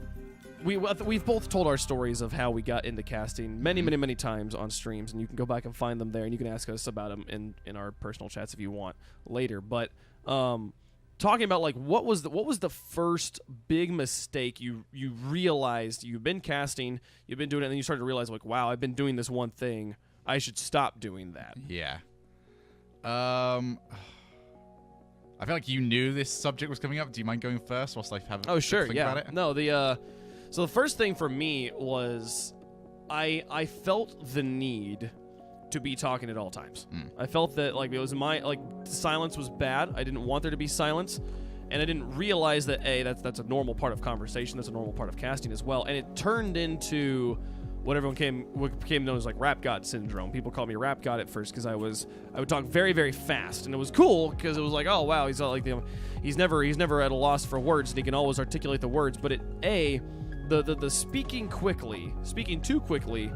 we've both told our stories of how we got into casting many times on streams, and you can go back and find them there, and you can ask us about them in our personal chats if you want later. But talking about what was the first big mistake you realized you've been casting, you've been doing it, and then you started to realize wow, I've been doing this one thing, I should stop doing that. Yeah. I feel like you knew this subject was coming up. Do you mind going first whilst I have a think about it? No, so the first thing for me was I felt the need to be talking at all times. I felt that it was silence was bad. I didn't want there to be silence, and I didn't realize that that's a normal part of conversation. That's a normal part of casting as well. And it turned into what became known as rap god syndrome. People called me rap god at first because I would talk very, very fast, and it was cool because it was like, oh wow, he's never at a loss for words, and he can always articulate the words. But the speaking too quickly,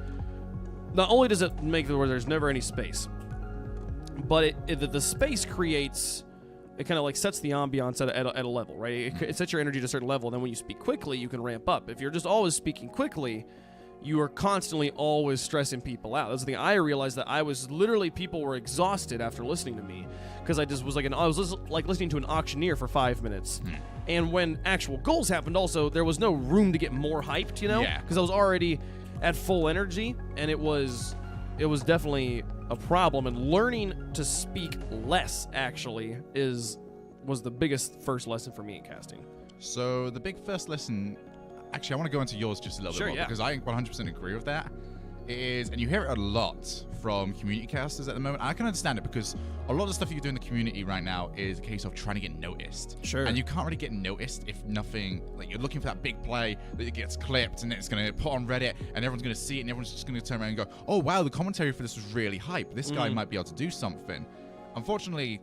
not only does it make there's never any space, but the space creates. It kind of sets the ambiance at a level, right? It sets your energy to a certain level. And then when you speak quickly, you can ramp up. If you're just always speaking quickly, you are constantly always stressing people out. That's the thing. I realized that people were exhausted after listening to me, because I just was listening to an auctioneer for 5 minutes. And when actual goals happened, also there was no room to get more hyped, Yeah. because I was already at full energy, and it was definitely a problem. And learning to speak less actually was the biggest first lesson for me in casting. So the big first lesson. Actually, I want to go into yours just a little bit more, because I 100% agree with that. It is, and you hear it a lot from community casters at the moment. I can understand it, because a lot of the stuff you do in the community right now is a case of trying to get noticed. Sure. And you can't really get noticed if nothing, you're looking for that big play that it gets clipped and it's going to put on Reddit and everyone's going to see it and everyone's just going to turn around and go, oh wow, the commentary for this was really hype. This guy might be able to do something. Unfortunately,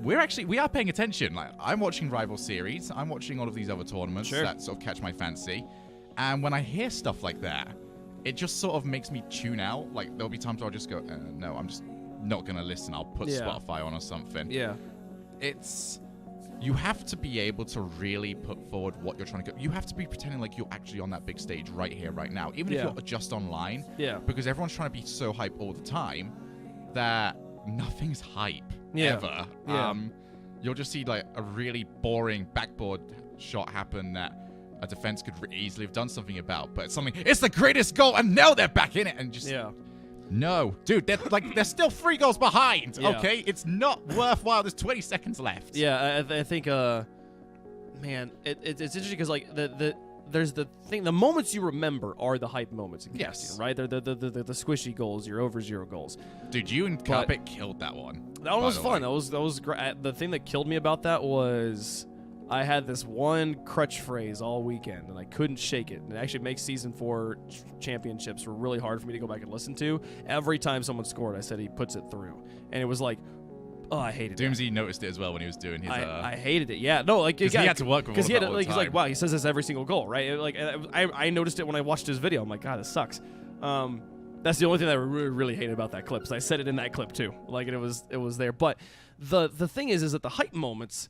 we are paying attention. I'm watching Rival Series. I'm watching all of these other tournaments that sort of catch my fancy. And when I hear stuff like that, it just sort of makes me tune out. Like, there'll be times where I'll just go, no, I'm just not going to listen. I'll put Spotify on or something. Yeah. You have to be able to really put forward what you're trying to go. You have to be pretending like you're actually on that big stage right here, right now. Even if you're just online. Yeah. Because everyone's trying to be so hype all the time that nothing's hype ever. Yeah. You'll just see like a really boring backboard shot happen that a defense could easily have done something about, but it's the greatest goal, and now they're back in it, and just no, dude, they're still 3 goals behind. Yeah. Okay, it's not worthwhile. There's 20 seconds left. Yeah, I think, man, it's interesting because like there's the thing. The moments you remember are the hype moments in casting, right? They're the squishy goals, your over 0 goals. Dude, you and Carpet killed that one. That one was fun. That was great. The thing that killed me about that was I had this one crutch phrase all weekend, and I couldn't shake it. And it actually makes Season 4 championships were really hard for me to go back and listen to. Every time someone scored, I said he puts it through. And it was like, oh, I hated it. Doomsy noticed it as well when he was doing his... I hated it, yeah. No, like... Because he had to work with all that all the time. He's like, wow, he says this every single goal, right? Like, I noticed it when I watched his video. I'm like, God, this sucks. That's the only thing that I really hated about that clip. So I said it in that clip, too. Like, it was there. But the thing is that the hype moments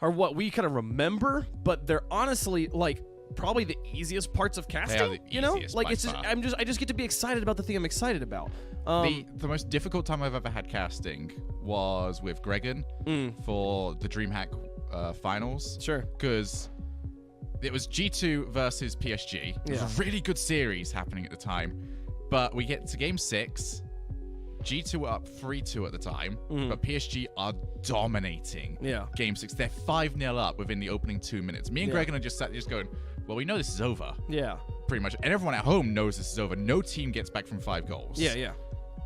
are what we kind of remember, but they're honestly like probably the easiest parts of casting. You know, like it's just I just get to be excited about the thing I'm excited about. The most difficult time I've ever had casting was with Gregan for the DreamHack finals. Sure, because it was G2 versus PSG. It was a really good series happening at the time, but we get to game 6. G2 were up 3-2 at the time, but PSG are dominating Game 6. They're 5-0 up within the opening 2 minutes. Me and Gregan are just sat just going, well, we know this is over. Yeah. Pretty much. And everyone at home knows this is over. No team gets back from 5 goals. Yeah, yeah.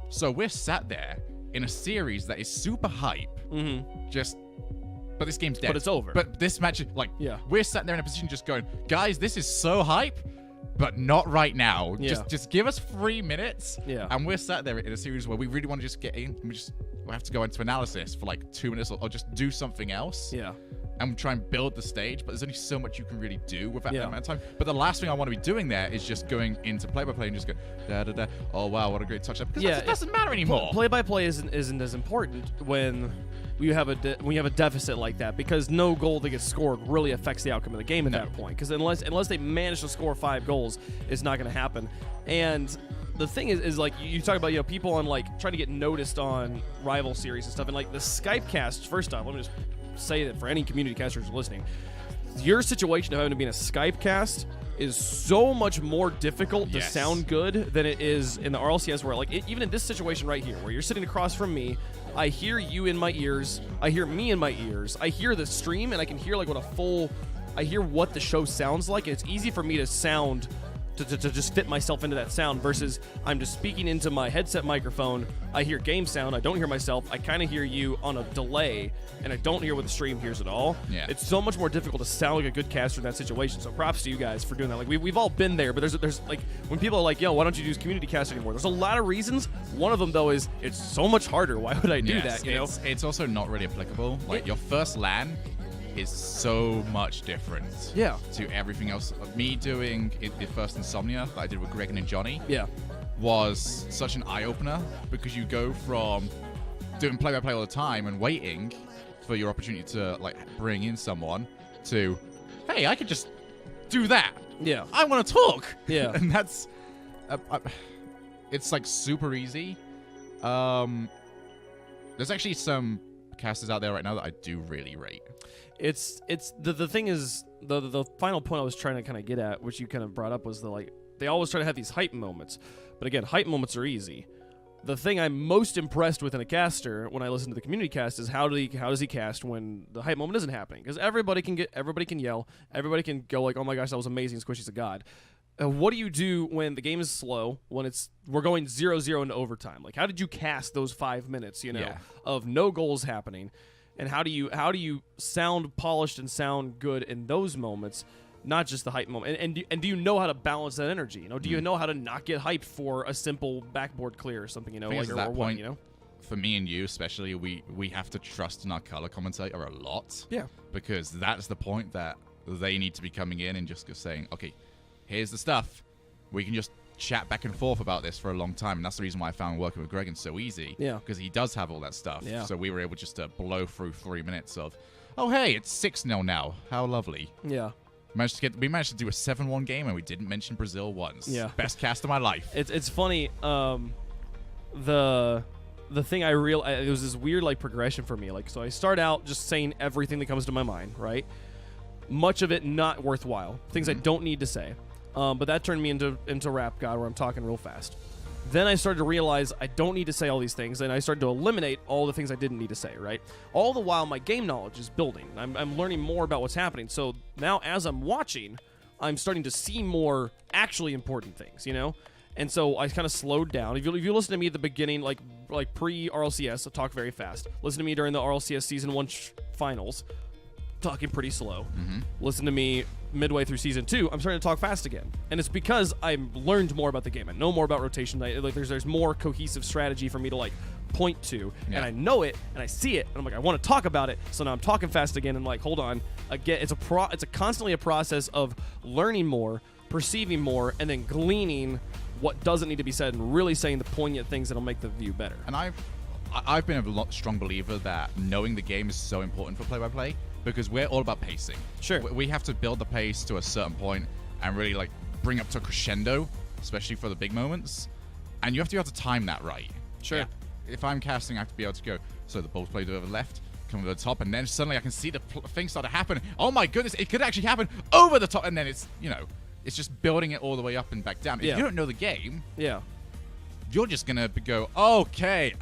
So we're sat there in a series that is super hype. But this game's dead. But it's over. But this match, like, we're sat there in a position just going, guys, this is so hype. But not right now. Just give us 3 minutes. Yeah. And we're sat there in a series where we really want to just get in. We have to go into analysis for like 2 minutes or just do something else. Yeah. And try and build the stage. But there's only so much you can really do with that amount of time. But the last thing I want to be doing there is just going into play-by-play and just go, da-da-da. Oh, wow, what a great touch-up. Because it doesn't matter anymore. Play-by-play isn't as important when you have a deficit like that, because no goal that gets scored really affects the outcome of the game at that point. Because unless they manage to score 5 goals, it's not going to happen. And the thing is like you talk about, people on like trying to get noticed on rival series and stuff, and like the Skype casts. First off, let me just say that for any community casters listening, your situation of having to be in a Skype cast is so much more difficult to sound good than it is in the RLCS, where like even in this situation right here, where you're sitting across from me, I hear you in my ears, I hear me in my ears, I hear the stream, and I can hear like I hear what the show sounds like, and it's easy for me to sound to just fit myself into that sound, versus I'm just speaking into my headset microphone. I hear game sound. I don't hear myself. I kind of hear you on a delay, and I don't hear what the stream hears at all. Yeah. It's so much more difficult to sound like a good caster in that situation. So props to you guys for doing that. Like we've all been there, but there's like when people are like, yo, why don't you use community cast anymore? There's a lot of reasons. One of them though is it's so much harder. Why would I do that? You know, it's also not really applicable. Like your first LAN is so much different to everything else. Me doing the first Insomnia that I did with Gregan and Johnny was such an eye-opener, because you go from doing play-by-play all the time and waiting for your opportunity to like bring in someone to, hey, I could just do that. Yeah. I want to talk. Yeah. And that's it's like super easy. There's actually some casters out there right now that I do really rate. It's the thing is the final point I was trying to kind of get at, which you kind of brought up, was they always try to have these hype moments, but again, hype moments are easy. The thing I'm most impressed with in a caster when I listen to the community cast is how does he cast when the hype moment isn't happening? Because everybody can yell, everybody can go like, oh my gosh, that was amazing, Squishy's a god. What do you do when the game is slow, when we're going 0-0 into overtime? Like, how did you cast those 5 minutes, of no goals happening? And how do you sound polished and sound good in those moments, not just the hype moment? And do you know how to balance that energy? Do you know how to not get hyped for a simple backboard clear or something? Like at that point, for me and you especially, we have to trust in our color commentator a lot. Yeah. Because that's the point that they need to be coming in and just saying, okay, here's the stuff. We can just chat back and forth about this for a long time, and that's the reason why I found working with Gregan so easy. Yeah. Because he does have all that stuff. Yeah. So we were able just to blow through 3 minutes of, oh, hey, it's 6-0 now. How lovely. Yeah. We managed to do a 7-1 game, and we didn't mention Brazil once. Yeah. Best cast of my life. It's funny. The thing I realized, it was this weird like progression for me. Like, so I start out just saying everything that comes to my mind, right? Much of it not worthwhile, things I don't need to say. But that turned me into Rap God, where I'm talking real fast. Then I started to realize I don't need to say all these things, and I started to eliminate all the things I didn't need to say, right? All the while, my game knowledge is building. I'm learning more about what's happening. So now, as I'm watching, I'm starting to see more actually important things, you know? And so I kind of slowed down. If you listen to me at the beginning, like pre-RLCS, I talk very fast. Listen to me during the RLCS Season 1 finals, talking pretty slow. Listen to me midway through Season 2, I'm starting to talk fast again. And it's because I've learned more about the game. I know more about rotation. There's more cohesive strategy for me to like point to. Yeah. And I know it, and I see it, and I'm like, I want to talk about it. So now I'm talking fast again, and like, hold on. Again, it's constantly a process of learning more, perceiving more, and then gleaning what doesn't need to be said and really saying the poignant things that'll make the view better. And I've been a strong believer that knowing the game is so important for play-by-play, because we're all about pacing. Sure. We have to build the pace to a certain point and really like bring up to a crescendo, especially for the big moments. And you have to be able to time that right. Sure. Yeah. If I'm casting, I have to be able to go, so the ball's played over the left, come over the top, and then suddenly I can see the thing start to happen. Oh my goodness, it could actually happen over the top, and then it's, it's just building it all the way up and back down. Yeah. If you don't know the game, Yeah. you're just going to go, okay,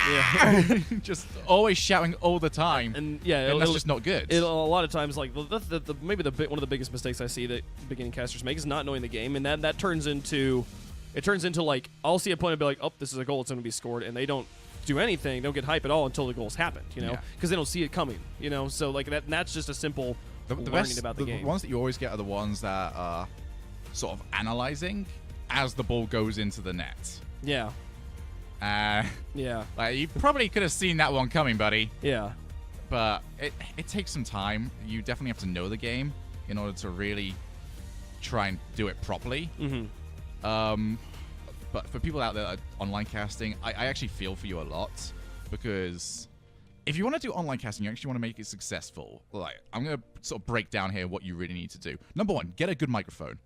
Yeah. just always shouting all the time, And yeah, and that's just not good. A lot of times, like maybe one of the biggest mistakes I see that beginning casters make is not knowing the game, and that turns into like, I'll see a point and be like, oh, this is a goal, it's going to be scored, and they don't do anything, don't get hype at all until the goal's happened, Yeah. because they don't see it coming, So like that's just a simple learning about the game. The ones that you always get are the ones that are sort of analyzing as the ball goes into the net. Yeah. Yeah. Like, you probably could have seen that one coming, buddy. Yeah. But it takes some time. You definitely have to know the game in order to really try and do it properly. But for people out there that are online casting, I actually feel for you a lot, because if you want to do online casting, you actually want to make it successful. Like, I'm going to sort of break down here what you really need to do. Number one, get a good microphone.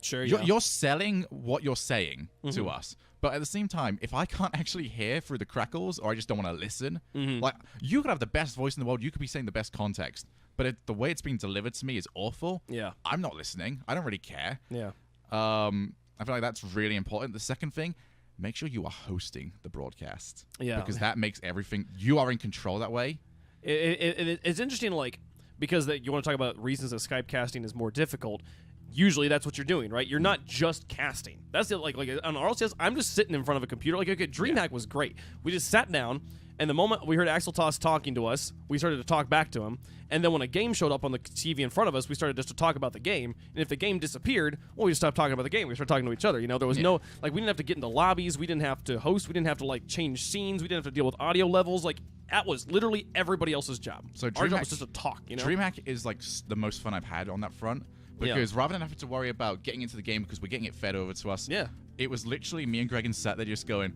Sure, You're selling what you're saying to us. But at the same time, if I can't actually hear through the crackles, or I just don't want to listen, like, you could have the best voice in the world, you could be saying the best context, but the way it's being delivered to me is awful. Yeah. I'm not listening. I don't really care. Yeah. I feel like that's really important. The second thing, make sure you are hosting the broadcast. Yeah. Because that makes everything, you are in control that way. It's interesting, like, because you want to talk about reasons that Skype casting is more difficult. Usually that's what you're doing, right? You're not just casting. That's it. Like on RLCS, I'm just sitting in front of a computer. Like, okay, DreamHack was great. We just sat down, and the moment we heard Axel Toss talking to us, we started to talk back to him. And then when a game showed up on the TV in front of us, we started just to talk about the game. And if the game disappeared, well, we just stopped talking about the game. We started talking to each other. There was no, like, we didn't have to get into lobbies. We didn't have to host. We didn't have to, like, change scenes. We didn't have to deal with audio levels. Like, that was literally everybody else's job. So our job was just to talk, DreamHack is, like, the most fun I've had on that front. Because rather than having to worry about getting into the game because we're getting it fed over to us, it was literally me and Gregan sat there just going,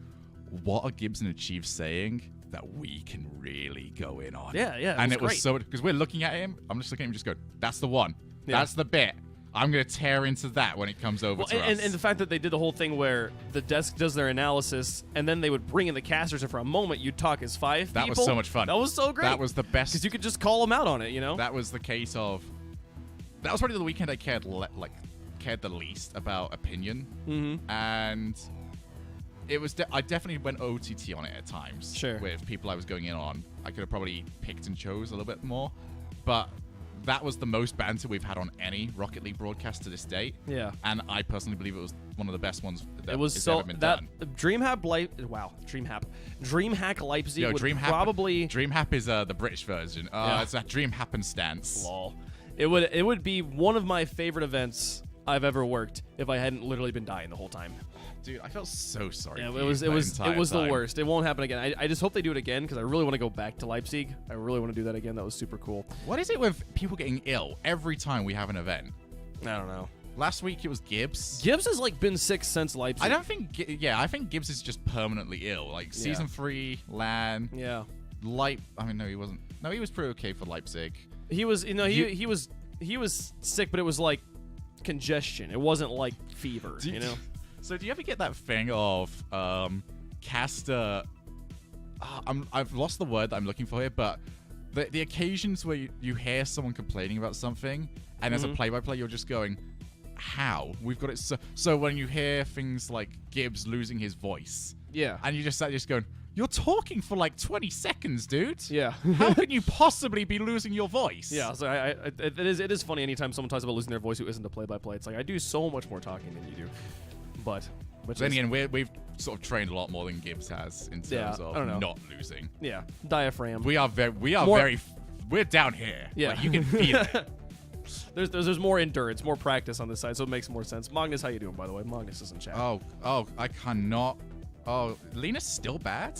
what are Gibbs and Achieve saying that we can really go in on? Yeah. And it was great. so, because we're looking at him, I'm just looking at him just go, that's the one. Yeah. That's the bit. I'm going to tear into that when it comes over to us. And the fact that they did the whole thing where the desk does their analysis, and then they would bring in the casters, and for a moment you'd talk as five people. That was so much fun. That was so great. That was the best. Because you could just call them out on it, That was the case of... That was probably the weekend I cared the least about opinion, and it was. I definitely went OTT on it at times. Sure. With people I was going in on, I could have probably picked and chose a little bit more, but that was the most banter we've had on any Rocket League broadcast to this date. Yeah. And I personally believe it was one of the best ones that it was has so ever been that done. DreamHack Leipzig Yo, would DreamHack probably DreamHack is the British version. Yeah. It's that Dream Happenstance. Lol. It would be one of my favorite events I've ever worked if I hadn't literally been dying the whole time. Dude, I felt so sorry. Yeah, for it you was that entire the time. worst. It won't happen again. I just hope they do it again because I really want to go back to Leipzig. I really want to do that again. That was super cool. What is it with people getting ill every time we have an event? I don't know. Last week it was Gibbs. Gibbs has like been sick since Leipzig. I don't think. I think Gibbs is just permanently ill. Like season 3, LAN. Yeah. I mean, no, he wasn't. No, he was pretty okay for Leipzig. He was. He was sick, but it was like congestion. It wasn't like fever. So do you ever get that thing of caster? I've lost the word that I'm looking for here, but the occasions where you hear someone complaining about something, and as a play-by-play, you're just going, how? We've got it so when you hear things like Gibbs losing his voice, and you just going, you're talking for like 20 seconds, dude. Yeah. How can you possibly be losing your voice? Yeah, so it is funny anytime someone talks about losing their voice who isn't a play-by-play. It's like, I do so much more talking than you do. But then again, we've sort of trained a lot more than Gibbs has in terms of not losing. Yeah, diaphragm. We're down here. Yeah. Like, you can feel it. There's more endurance, more practice on this side, so it makes more sense. Magnus, how you doing, by the way? Magnus is in chat. Oh, I cannot. Oh, Lena's still bad?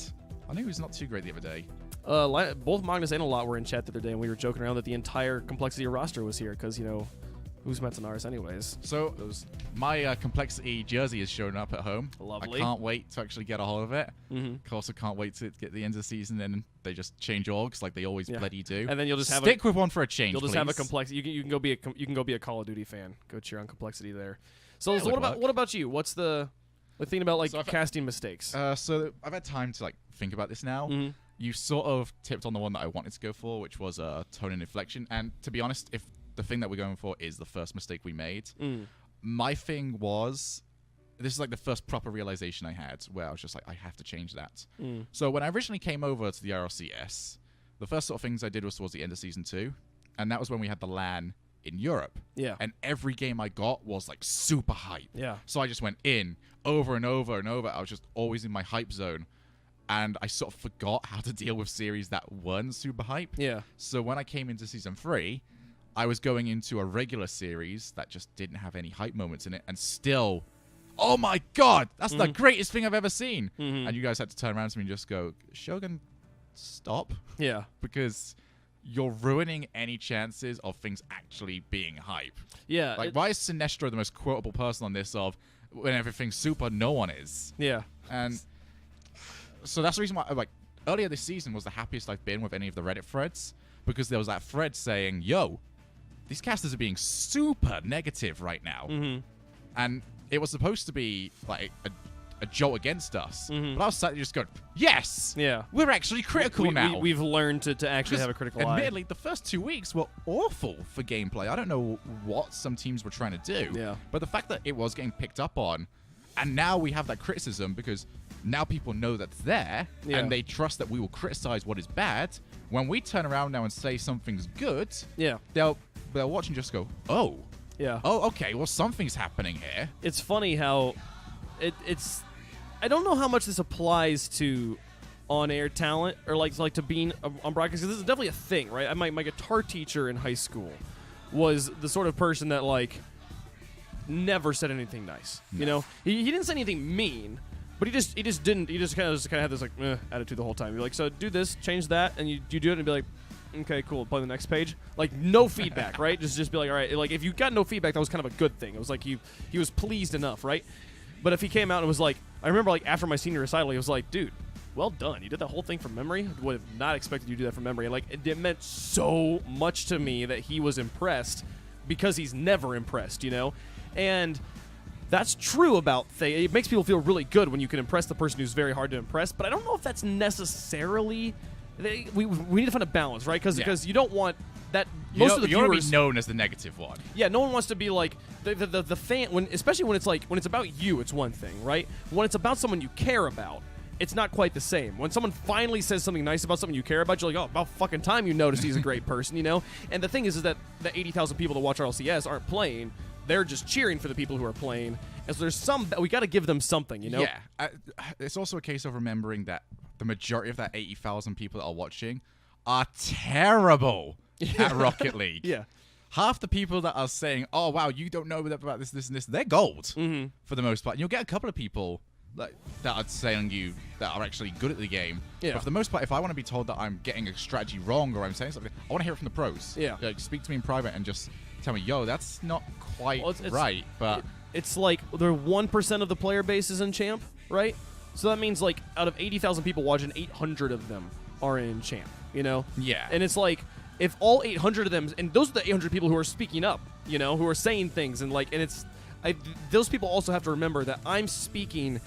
I knew he was not too great the other day. Both Magnus and a lot were in chat the other day, and we were joking around that the entire complexity roster was here, because, who's Metzenaris anyways? So, my complexity jersey is showing up at home. Lovely. I can't wait to actually get a hold of it. I also can't wait to get the end of the season, and they just change orgs like they always bloody do. And then you'll just stick with one for a change. You'll just please. have a complexity. You can go be a Call of Duty fan. Go cheer on complexity there. So, Yeah, what about you? What's the thing about casting mistakes? So I've had time to think about this now. You sort of tipped on the one that I wanted to go for, which was tone and inflection. And to be honest, if the thing that we're going for is the first mistake we made, my thing was, this is like the first proper realization I had where I was just like, I have to change that. So when I originally came over to the RLCS, the first sort of things I did was towards the end of Season 2, and that was when we had the LAN in Europe. Yeah. And every game I got was like super hype. Yeah. So I just went in over and over and over. I was just always in my hype zone. And I sort of forgot how to deal with series that weren't super hype. Yeah. So when I came into Season 3, I was going into a regular series that just didn't have any hype moments in it, and still, oh my god, that's the greatest thing I've ever seen. And you guys had to turn around to me and just go, Shogun, stop. Yeah. Because you're ruining any chances of things actually being hype. Yeah. Like, why is Sinestro the most quotable person on this of when everything's super, no one is? Yeah. And so that's the reason why, earlier this season was the happiest I've been with any of the Reddit threads, because there was that thread saying, yo, these casters are being super negative right now. And it was supposed to be like a jolt against us. But I was sat there just going, yes! Yeah. We're actually critical now. We've learned to actually have a critical eye. Admittedly, the first 2 weeks were awful for gameplay. I don't know what some teams were trying to do. Yeah. But the fact that it was getting picked up on, and now we have that criticism because now people know that's there, and they trust that we will criticize what is bad. When we turn around now and say something's good, they'll watch and just go, oh. Yeah. Oh, okay, well, something's happening here. It's funny how it's... I don't know how much this applies to on-air talent or like to being on broadcast, because this is definitely a thing, right? My guitar teacher in high school was the sort of person that never said anything nice. No. You know, he didn't say anything mean, but he just kind of had this attitude the whole time. You're like, so do this, change that, and you do it and be like, okay, cool, play the next page. Like, no feedback, right? Just be like, all right. Like, if you got no feedback, that was kind of a good thing. It was like he was pleased enough, right? But if he came out and was like, I remember after my senior recital, he was like, dude, well done. You did that whole thing from memory. I would have not expected you to do that from memory. Like, it meant so much to me that he was impressed, because he's never impressed, you know? And that's true about things. It makes people feel really good when you can impress the person who's very hard to impress, but I don't know if that's necessarily... We need to find a balance, right? Because you don't want that... Most of the viewers... You want to be known as the negative one. Yeah, no one wants to be like... The fan... Especially when it's about you, it's one thing, right? When it's about someone you care about, it's not quite the same. When someone finally says something nice about something you care about, you're like, oh, about fucking time you noticed he's a great person, you know? And the thing is that the 80,000 people that watch RLCS aren't playing. They're just cheering for the people who are playing. And so there's we got to give them something, you know? Yeah. It's also a case of remembering that the majority of that 80,000 people that are watching are terrible at Rocket League. Yeah. Half the people that are saying, oh, wow, you don't know about this, and this, they're gold for the most part. And you'll get a couple of people that are saying you that are actually good at the game. Yeah. But for the most part, if I want to be told that I'm getting a strategy wrong or I'm saying something, I want to hear it from the pros. Yeah. Like, speak to me in private and just tell me, yo, that's not quite Well, it's right. But it's like they're 1% of the player base is in Champ, right? So that means like out of 80,000 people watching, 800 of them are in Champ, you know? yeah, And it's like if all 800 of them, and those are the 800 people who are speaking up, you know, who are saying things, and like, and it's those people also have to remember that I'm speaking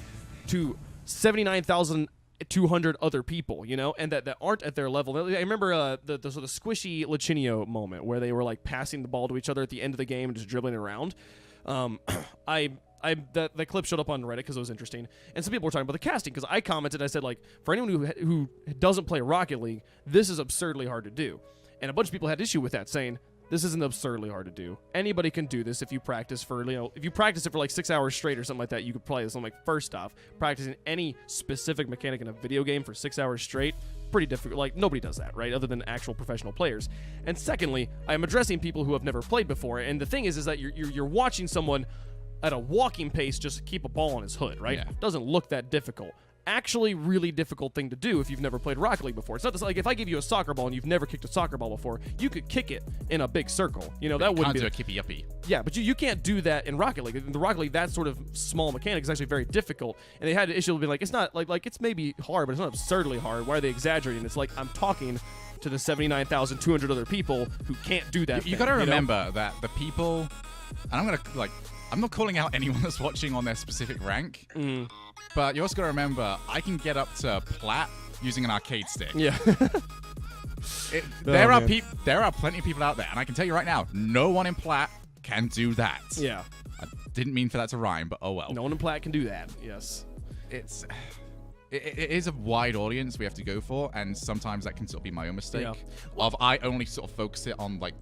to 79,200 other people, you know, and that aren't at their level. I remember the sort of squishy Lachinio moment where they were like passing the ball to each other at the end of the game and just dribbling around. That clip showed up on Reddit because it was interesting, and some people were talking about the casting because I commented. I said, like, for anyone who doesn't play Rocket League, this is absurdly hard to do, and a bunch of people had issue with that, saying this isn't absurdly hard to do. Anybody can do this if you practice for, you know, if you practice it for like 6 hours straight or something like that. You could play this. I'm like, first off, practicing any specific mechanic in a video game for 6 hours straight, pretty difficult. Like, nobody does that, right? Other than actual professional players. And secondly, I'm addressing people who have never played before. And the thing is that you're watching someone at a walking pace just keep a ball on his hood, right? Yeah. Doesn't look that difficult. Actually, really difficult thing to do if you've never played Rocket League before. It's not this, like if I give you a soccer ball and you've never kicked a soccer ball before, you could kick it in a big circle. You know, that wouldn't can't be do a kippy uppy. yeah, but you can't do that in Rocket League. In the Rocket League, that sort of small mechanic is actually very difficult. And they had an issue with being like, it's not like it's maybe hard, but it's not absurdly hard. Why are they exaggerating? It's like I'm talking to the 79,200 other people who can't do that. You got to remember that the people, and I'm not calling out anyone that's watching on their specific rank, but you also got to remember I can get up to plat using an arcade stick. Yeah. There are plenty of people out there, and I can tell you right now, no one in plat can do that. Yeah. I didn't mean for that to rhyme, but oh well. No one in plat can do that. Yes. It is a wide audience we have to go for, and sometimes that can sort of be my own mistake. Yeah. I only sort of focus it on like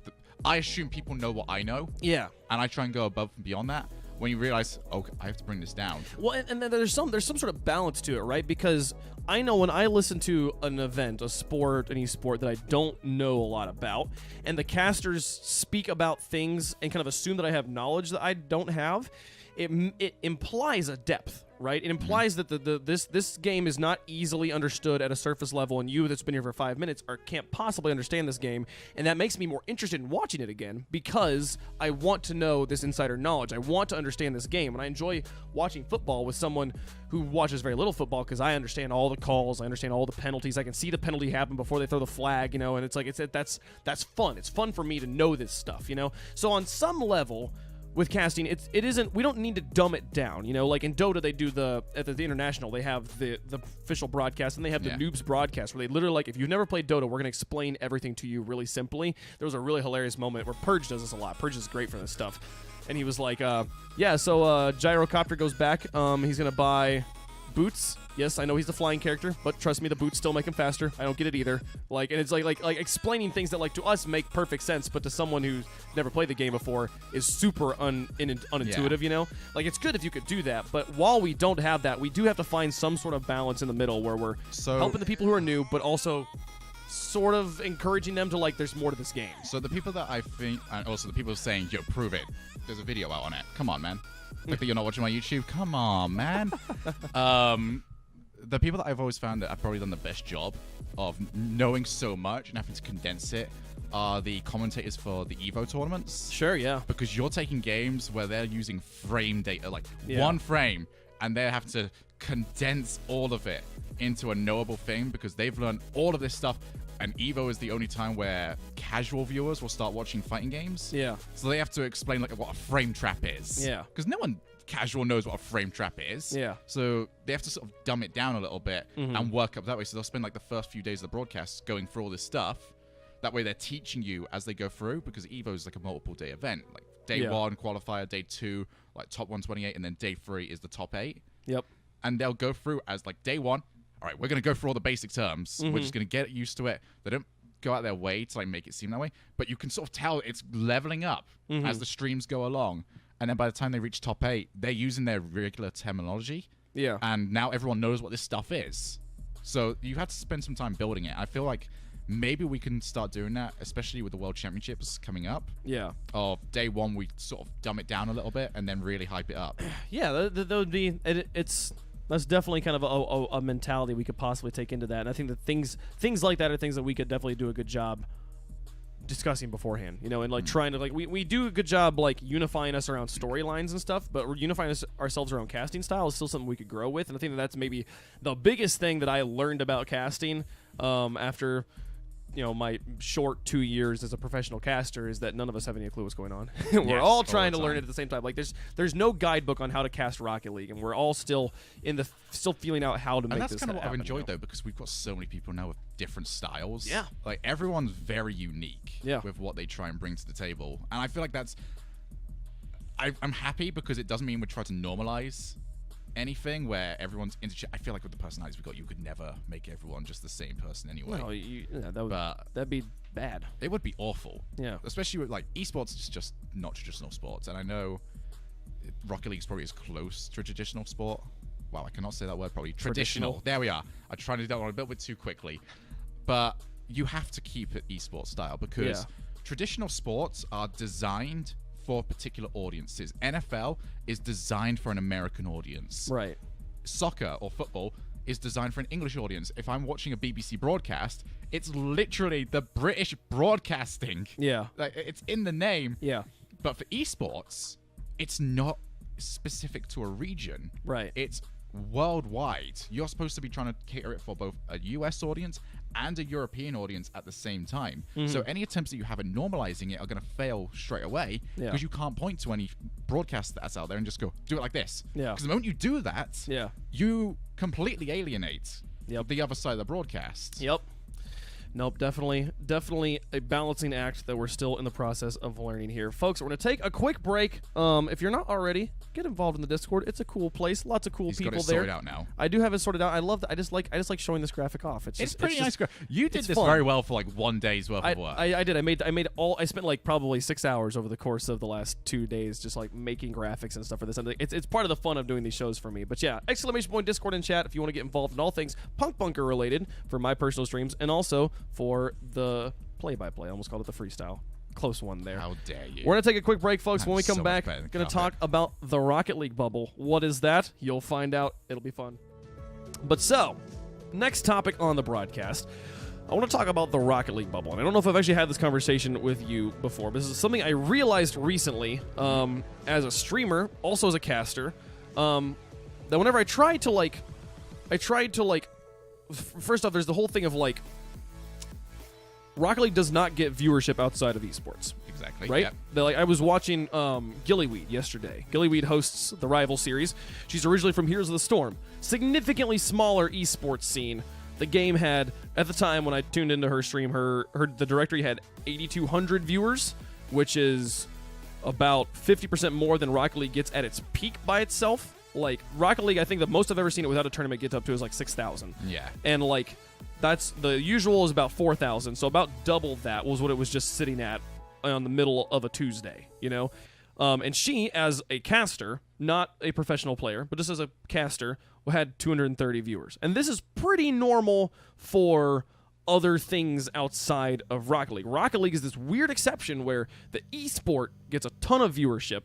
I assume people know what I know. Yeah. And I try and go above and beyond that. When you realize, okay, I have to bring this down. Well, and then there's some sort of balance to it, right? Because I know when I listen to an event, a sport, any sport that I don't know a lot about, and the casters speak about things and kind of assume that I have knowledge that I don't have, it implies a depth, right? It implies that this game is not easily understood at a surface level, and you that's been here for 5 minutes can't possibly understand this game, and that makes me more interested in watching it again because I want to know this insider knowledge. I want to understand this game, and I enjoy watching football with someone who watches very little football because I understand all the calls, I understand all the penalties, I can see the penalty happen before they throw the flag, you know, and it's like that's fun. It's fun for me to know this stuff, you know. So on some level, with casting, it isn't. We don't need to dumb it down, you know. Like in Dota, they do at the international, they have the official broadcast, and they have the noobs broadcast, where they literally like, if you've never played Dota, we're gonna explain everything to you really simply. There was a really hilarious moment where Purge does this a lot. Purge is great for this stuff, and he was like, yeah, so Gyrocopter goes back. He's gonna buy boots. Yes, I know he's the flying character, but trust me, the boots still make him faster. I don't get it either. Like, and it's like explaining things that like to us make perfect sense, but to someone who's never played the game before is super unintuitive. You know, like it's good if you could do that, but while we don't have that, we do have to find some sort of balance in the middle where we're helping the people who are new, but also sort of encouraging them to like, there's more to this game. So the people that I think, and also the people saying, yo, prove it. There's a video out on it. Come on, man. Like that you're not watching my YouTube? Come on, man. The people that I've always found that I've probably done the best job of knowing so much and having to condense it are the commentators for the Evo tournaments. Sure, yeah. Because you're taking games where they're using frame data, like one frame, and they have to condense all of it into a knowable thing because they've learned all of this stuff. And Evo is the only time where casual viewers will start watching fighting games. Yeah. So they have to explain like what a frame trap is. Yeah. Because no one casual knows what a frame trap is. Yeah. So they have to sort of dumb it down a little bit and work up that way. So they'll spend like the first few days of the broadcast going through all this stuff. That way they're teaching you as they go through, because Evo is like a multiple day event. Like day 1, qualifier, day 2, like top 128, and then day 3 is the top 8. Yep. And they'll go through as like day 1. All right, we're going to go through all the basic terms. We're just going to get used to it. They don't go out their way to like make it seem that way, but you can sort of tell it's leveling up as the streams go along. And then by the time they reach top 8, they're using their regular terminology. Yeah. And now everyone knows what this stuff is. So you have to spend some time building it. I feel like maybe we can start doing that, especially with the World Championships coming up. Yeah. Of day 1, we sort of dumb it down a little bit and then really hype it up. Yeah, that would be... That's definitely kind of a mentality we could possibly take into that. And I think that things like that are things that we could definitely do a good job discussing beforehand, you know, and like trying to like we do a good job like unifying us around storylines and stuff, but we're unifying ourselves around casting style is still something we could grow with, and I think that's maybe the biggest thing that I learned about casting after, you know, my short 2 years as a professional caster is that none of us have any clue what's going on. We're all trying to learn it at the same time. Like there's no guidebook on how to cast Rocket League, and we're all still feeling out how to make this happen. And that's kind of what I've enjoyed though, because we've got so many people now with different styles. Yeah. Like everyone's very unique Yeah. with what they try and bring to the table. And I feel like that's I'm happy because it doesn't mean we try to normalize anything where everyone's I feel like with the personalities we got, you could never make everyone just the same person anyway. No, that'd be bad. It would be awful. Yeah. Especially with like esports is just not traditional sports, and I know Rocket League's probably as close to a traditional sport. Wow, I cannot say that word probably. Traditional. There we are. I tried to do that one a little bit too quickly, but you have to keep it esports style because traditional sports are designed for particular audiences. NFL is designed for an American audience. Right. Soccer or football is designed for an English audience. If I'm watching a BBC broadcast, it's literally the British broadcasting. Yeah. Like it's in the name. Yeah. But for esports, it's not specific to a region. Right. It's worldwide. You're supposed to be trying to cater it for both a US audience and a European audience at the same time. So any attempts that you have at normalizing it are going to fail straight away because you can't point to any broadcast that's out there and just go, do it like this. Yeah. Because the moment you do that, you completely alienate the other side of the broadcast. Yep. Nope, definitely a balancing act that we're still in the process of learning here. Folks, we're going to take a quick break. If you're not already, get involved in the Discord. It's a cool place. Lots of cool people got it there. sorted out now. I do have it sorted out. I love that. I just like showing this graphic off. It's pretty nice. You did this very well for like 1 day's worth of work. I did. I spent like probably 6 hours over the course of the last 2 days just like making graphics and stuff for this. And it's part of the fun of doing these shows for me. But yeah, ! Discord and chat if you want to get involved in all things Punk Bunker related for my personal streams and also for the play-by-play. I almost called it the freestyle. Close one there. How dare you? We're going to take a quick break, folks. When we come back, going to talk about the Rocket League bubble. What is that? You'll find out. It'll be fun. But so, next topic on the broadcast, I want to talk about the Rocket League bubble. And I don't know if I've actually had this conversation with you before, but this is something I realized recently as a streamer, also as a caster, that whenever I tried to first off, there's the whole thing of like, Rocket League does not get viewership outside of esports. Exactly. Right? Yep. I was watching Gillyweed yesterday. Gillyweed hosts the Rival series. She's originally from Heroes of the Storm. Significantly smaller esports scene. The game had, at the time when I tuned into her stream, the directory had 8,200 viewers, which is about 50% more than Rocket League gets at its peak by itself. Like, Rocket League, I think the most I've ever seen it without a tournament gets up to is like 6,000. Yeah. And like, that's the usual is about 4,000, so about double that was what it was just sitting at on the middle of a Tuesday, you know? And she, as a caster, not a professional player, but just as a caster, had 230 viewers. And this is pretty normal for other things outside of Rocket League. Rocket League is this weird exception where the esport gets a ton of viewership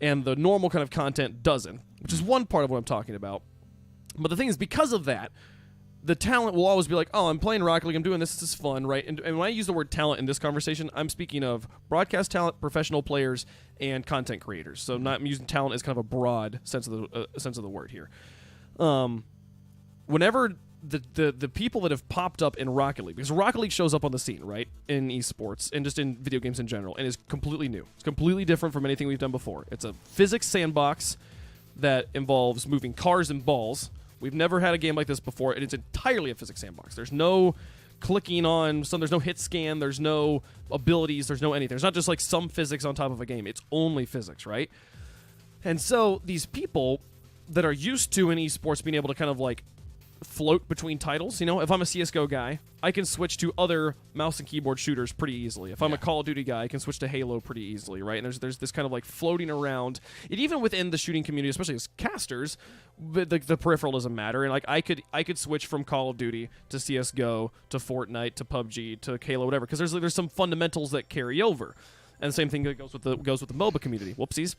and the normal kind of content doesn't, which is one part of what I'm talking about. But the thing is, because of that, the talent will always be like, oh, I'm playing Rocket League, I'm doing this is fun, right? And when I use the word talent in this conversation, I'm speaking of broadcast talent, professional players, and content creators. So I'm using talent as kind of a broad sense of the word here. Whenever the people that have popped up in Rocket League, because Rocket League shows up on the scene, right, in esports and just in video games in general, and is completely new. It's completely different from anything we've done before. It's a physics sandbox that involves moving cars and balls. We've never had a game like this before, and it's entirely a physics sandbox. There's no clicking on some, there's no hit scan, there's no abilities, there's no anything. There's not just like some physics on top of a game. It's only physics, right? And so these people that are used to in esports being able to kind of like float between titles, you know, if I'm a CSGO guy, I can switch to other mouse and keyboard shooters pretty easily. If I'm a Call of Duty guy, I can switch to Halo pretty easily, right? And there's this kind of like floating around. And even within the shooting community, especially as casters, the peripheral doesn't matter. And like I could switch from Call of Duty to CSGO to Fortnite to PUBG to Halo, whatever, because there's some fundamentals that carry over. And the same thing that goes with the MOBA community. Whoopsies.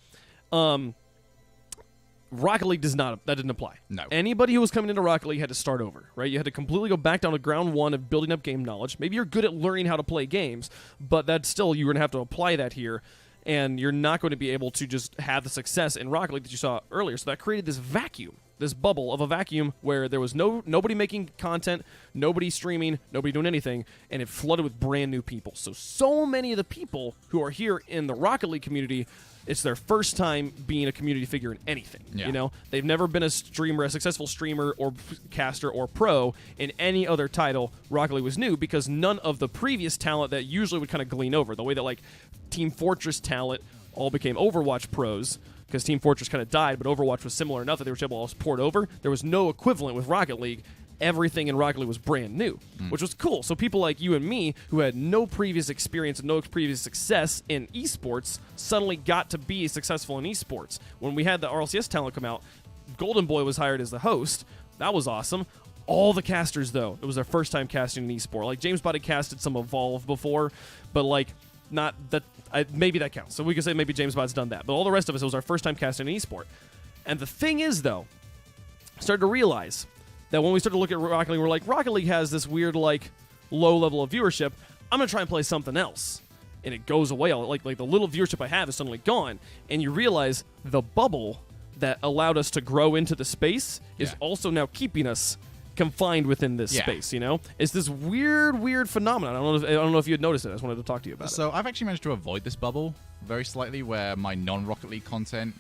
Rocket League that didn't apply. No. Anybody who was coming into Rocket League had to start over, right? You had to completely go back down to ground one of building up game knowledge. Maybe you're good at learning how to play games, but that's still, you're going to have to apply that here, and you're not going to be able to just have the success in Rocket League that you saw earlier. So that created this vacuum, this bubble of a vacuum where there was nobody making content, nobody streaming, nobody doing anything, and it flooded with brand new people. So many of the people who are here in the Rocket League community, it's their first time being a community figure in anything. Yeah. You know, they've never been a streamer, a successful streamer or caster or pro in any other title. Rocket League was new because none of the previous talent that usually would kind of glean over, the way that like Team Fortress talent all became Overwatch pros, because Team Fortress kind of died, but Overwatch was similar enough that they were able to port over. There was no equivalent with Rocket League. Everything in Rocket League was brand new, which was cool. So people like you and me, who had no previous experience and no previous success in esports, suddenly got to be successful in esports. When we had the RLCS talent come out, Golden Boy was hired as the host. That was awesome. All the casters, though, it was their first time casting an esport. Like, James Bond had casted some Evolve before, but, like, not that... maybe that counts. So we could say maybe James Bond's done that. But all the rest of us, it was our first time casting an esport. And the thing is, though, I started to realize that when we started to look at Rocket League, we're like, Rocket League has this weird, like, low level of viewership. I'm going to try and play something else. And it goes away. Like the little viewership I have is suddenly gone. And you realize the bubble that allowed us to grow into the space is also now keeping us confined within this space, you know? It's this weird phenomenon. I don't know if you had noticed it. I just wanted to talk to you about it. So I've actually managed to avoid this bubble very slightly, where my non-Rocket League content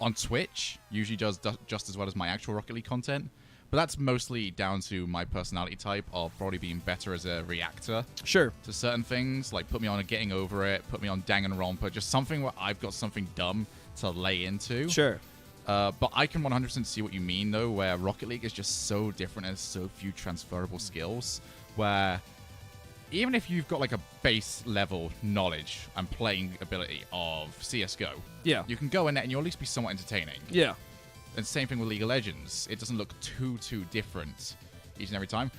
on Twitch usually does just as well as my actual Rocket League content. But that's mostly down to my personality type of probably being better as a reactor. Sure. To certain things, like put me on a Getting Over It, put me on Danganronpa, just something where I've got something dumb to lay into. Sure. But I can 100% see what you mean, though, where Rocket League is just so different and so few transferable skills, where even if you've got like a base level knowledge and playing ability of CSGO, you can go in there and you'll at least be somewhat entertaining. Yeah. And same thing with League of Legends. It doesn't look too different each and every time.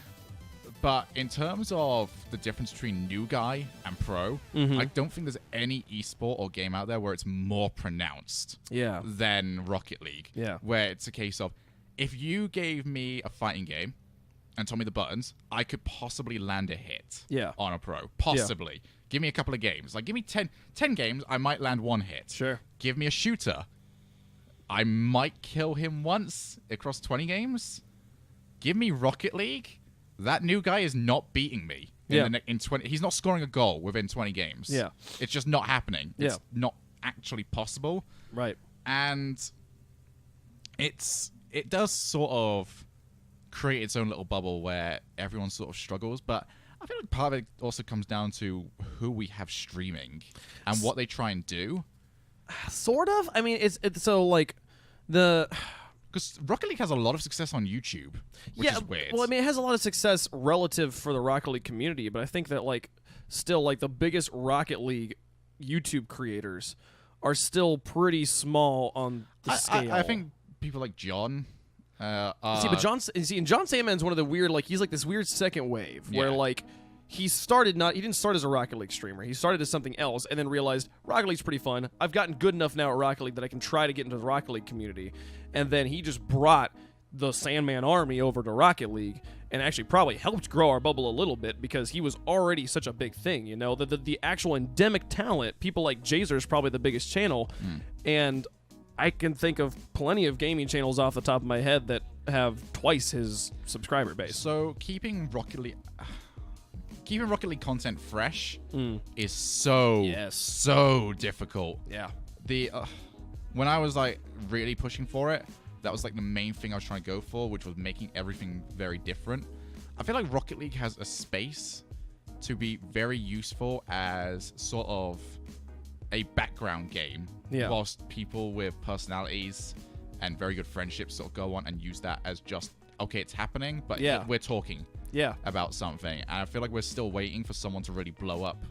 But in terms of the difference between new guy and pro, I don't think there's any esport or game out there where it's more pronounced than Rocket League. Yeah. Where it's a case of, if you gave me a fighting game and told me the buttons, I could possibly land a hit on a pro. Possibly. Yeah. Give me a couple of games. Like, give me 10 games, I might land one hit. Sure. Give me a shooter. I might kill him once across 20 games. Give me Rocket League. That new guy is not beating me. In 20. He's not scoring a goal within 20 games. Yeah. It's just not happening. It's not actually possible. Right. And it does sort of create its own little bubble where everyone sort of struggles. But I feel like part of it also comes down to who we have streaming and what they try and do. Sort of. I mean, it's so like the... Because Rocket League has a lot of success on YouTube, which is weird. Well, I mean, it has a lot of success relative for the Rocket League community, but I think that, like, still, like, the biggest Rocket League YouTube creators are still pretty small on the scale. I think people like John... John Sandman's one of the weird, like, he's like this weird second wave where, like, he didn't start as a Rocket League streamer. He started as something else and then realized Rocket League's pretty fun. I've gotten good enough now at Rocket League that I can try to get into the Rocket League community. And then he just brought the Sandman army over to Rocket League and actually probably helped grow our bubble a little bit because he was already such a big thing, you know? The actual endemic talent, people like Jazer is probably the biggest channel. And I can think of plenty of gaming channels off the top of my head that have twice his subscriber base. So keeping Rocket League content fresh is so difficult. Yeah. When I was like really pushing for it, that was like the main thing I was trying to go for, which was making everything very different. I feel like Rocket League has a space to be very useful as sort of a background game, whilst people with personalities and very good friendships sort of go on and use that as just, okay, it's happening, but we're talking about something. And I feel like we're still waiting for someone to really blow up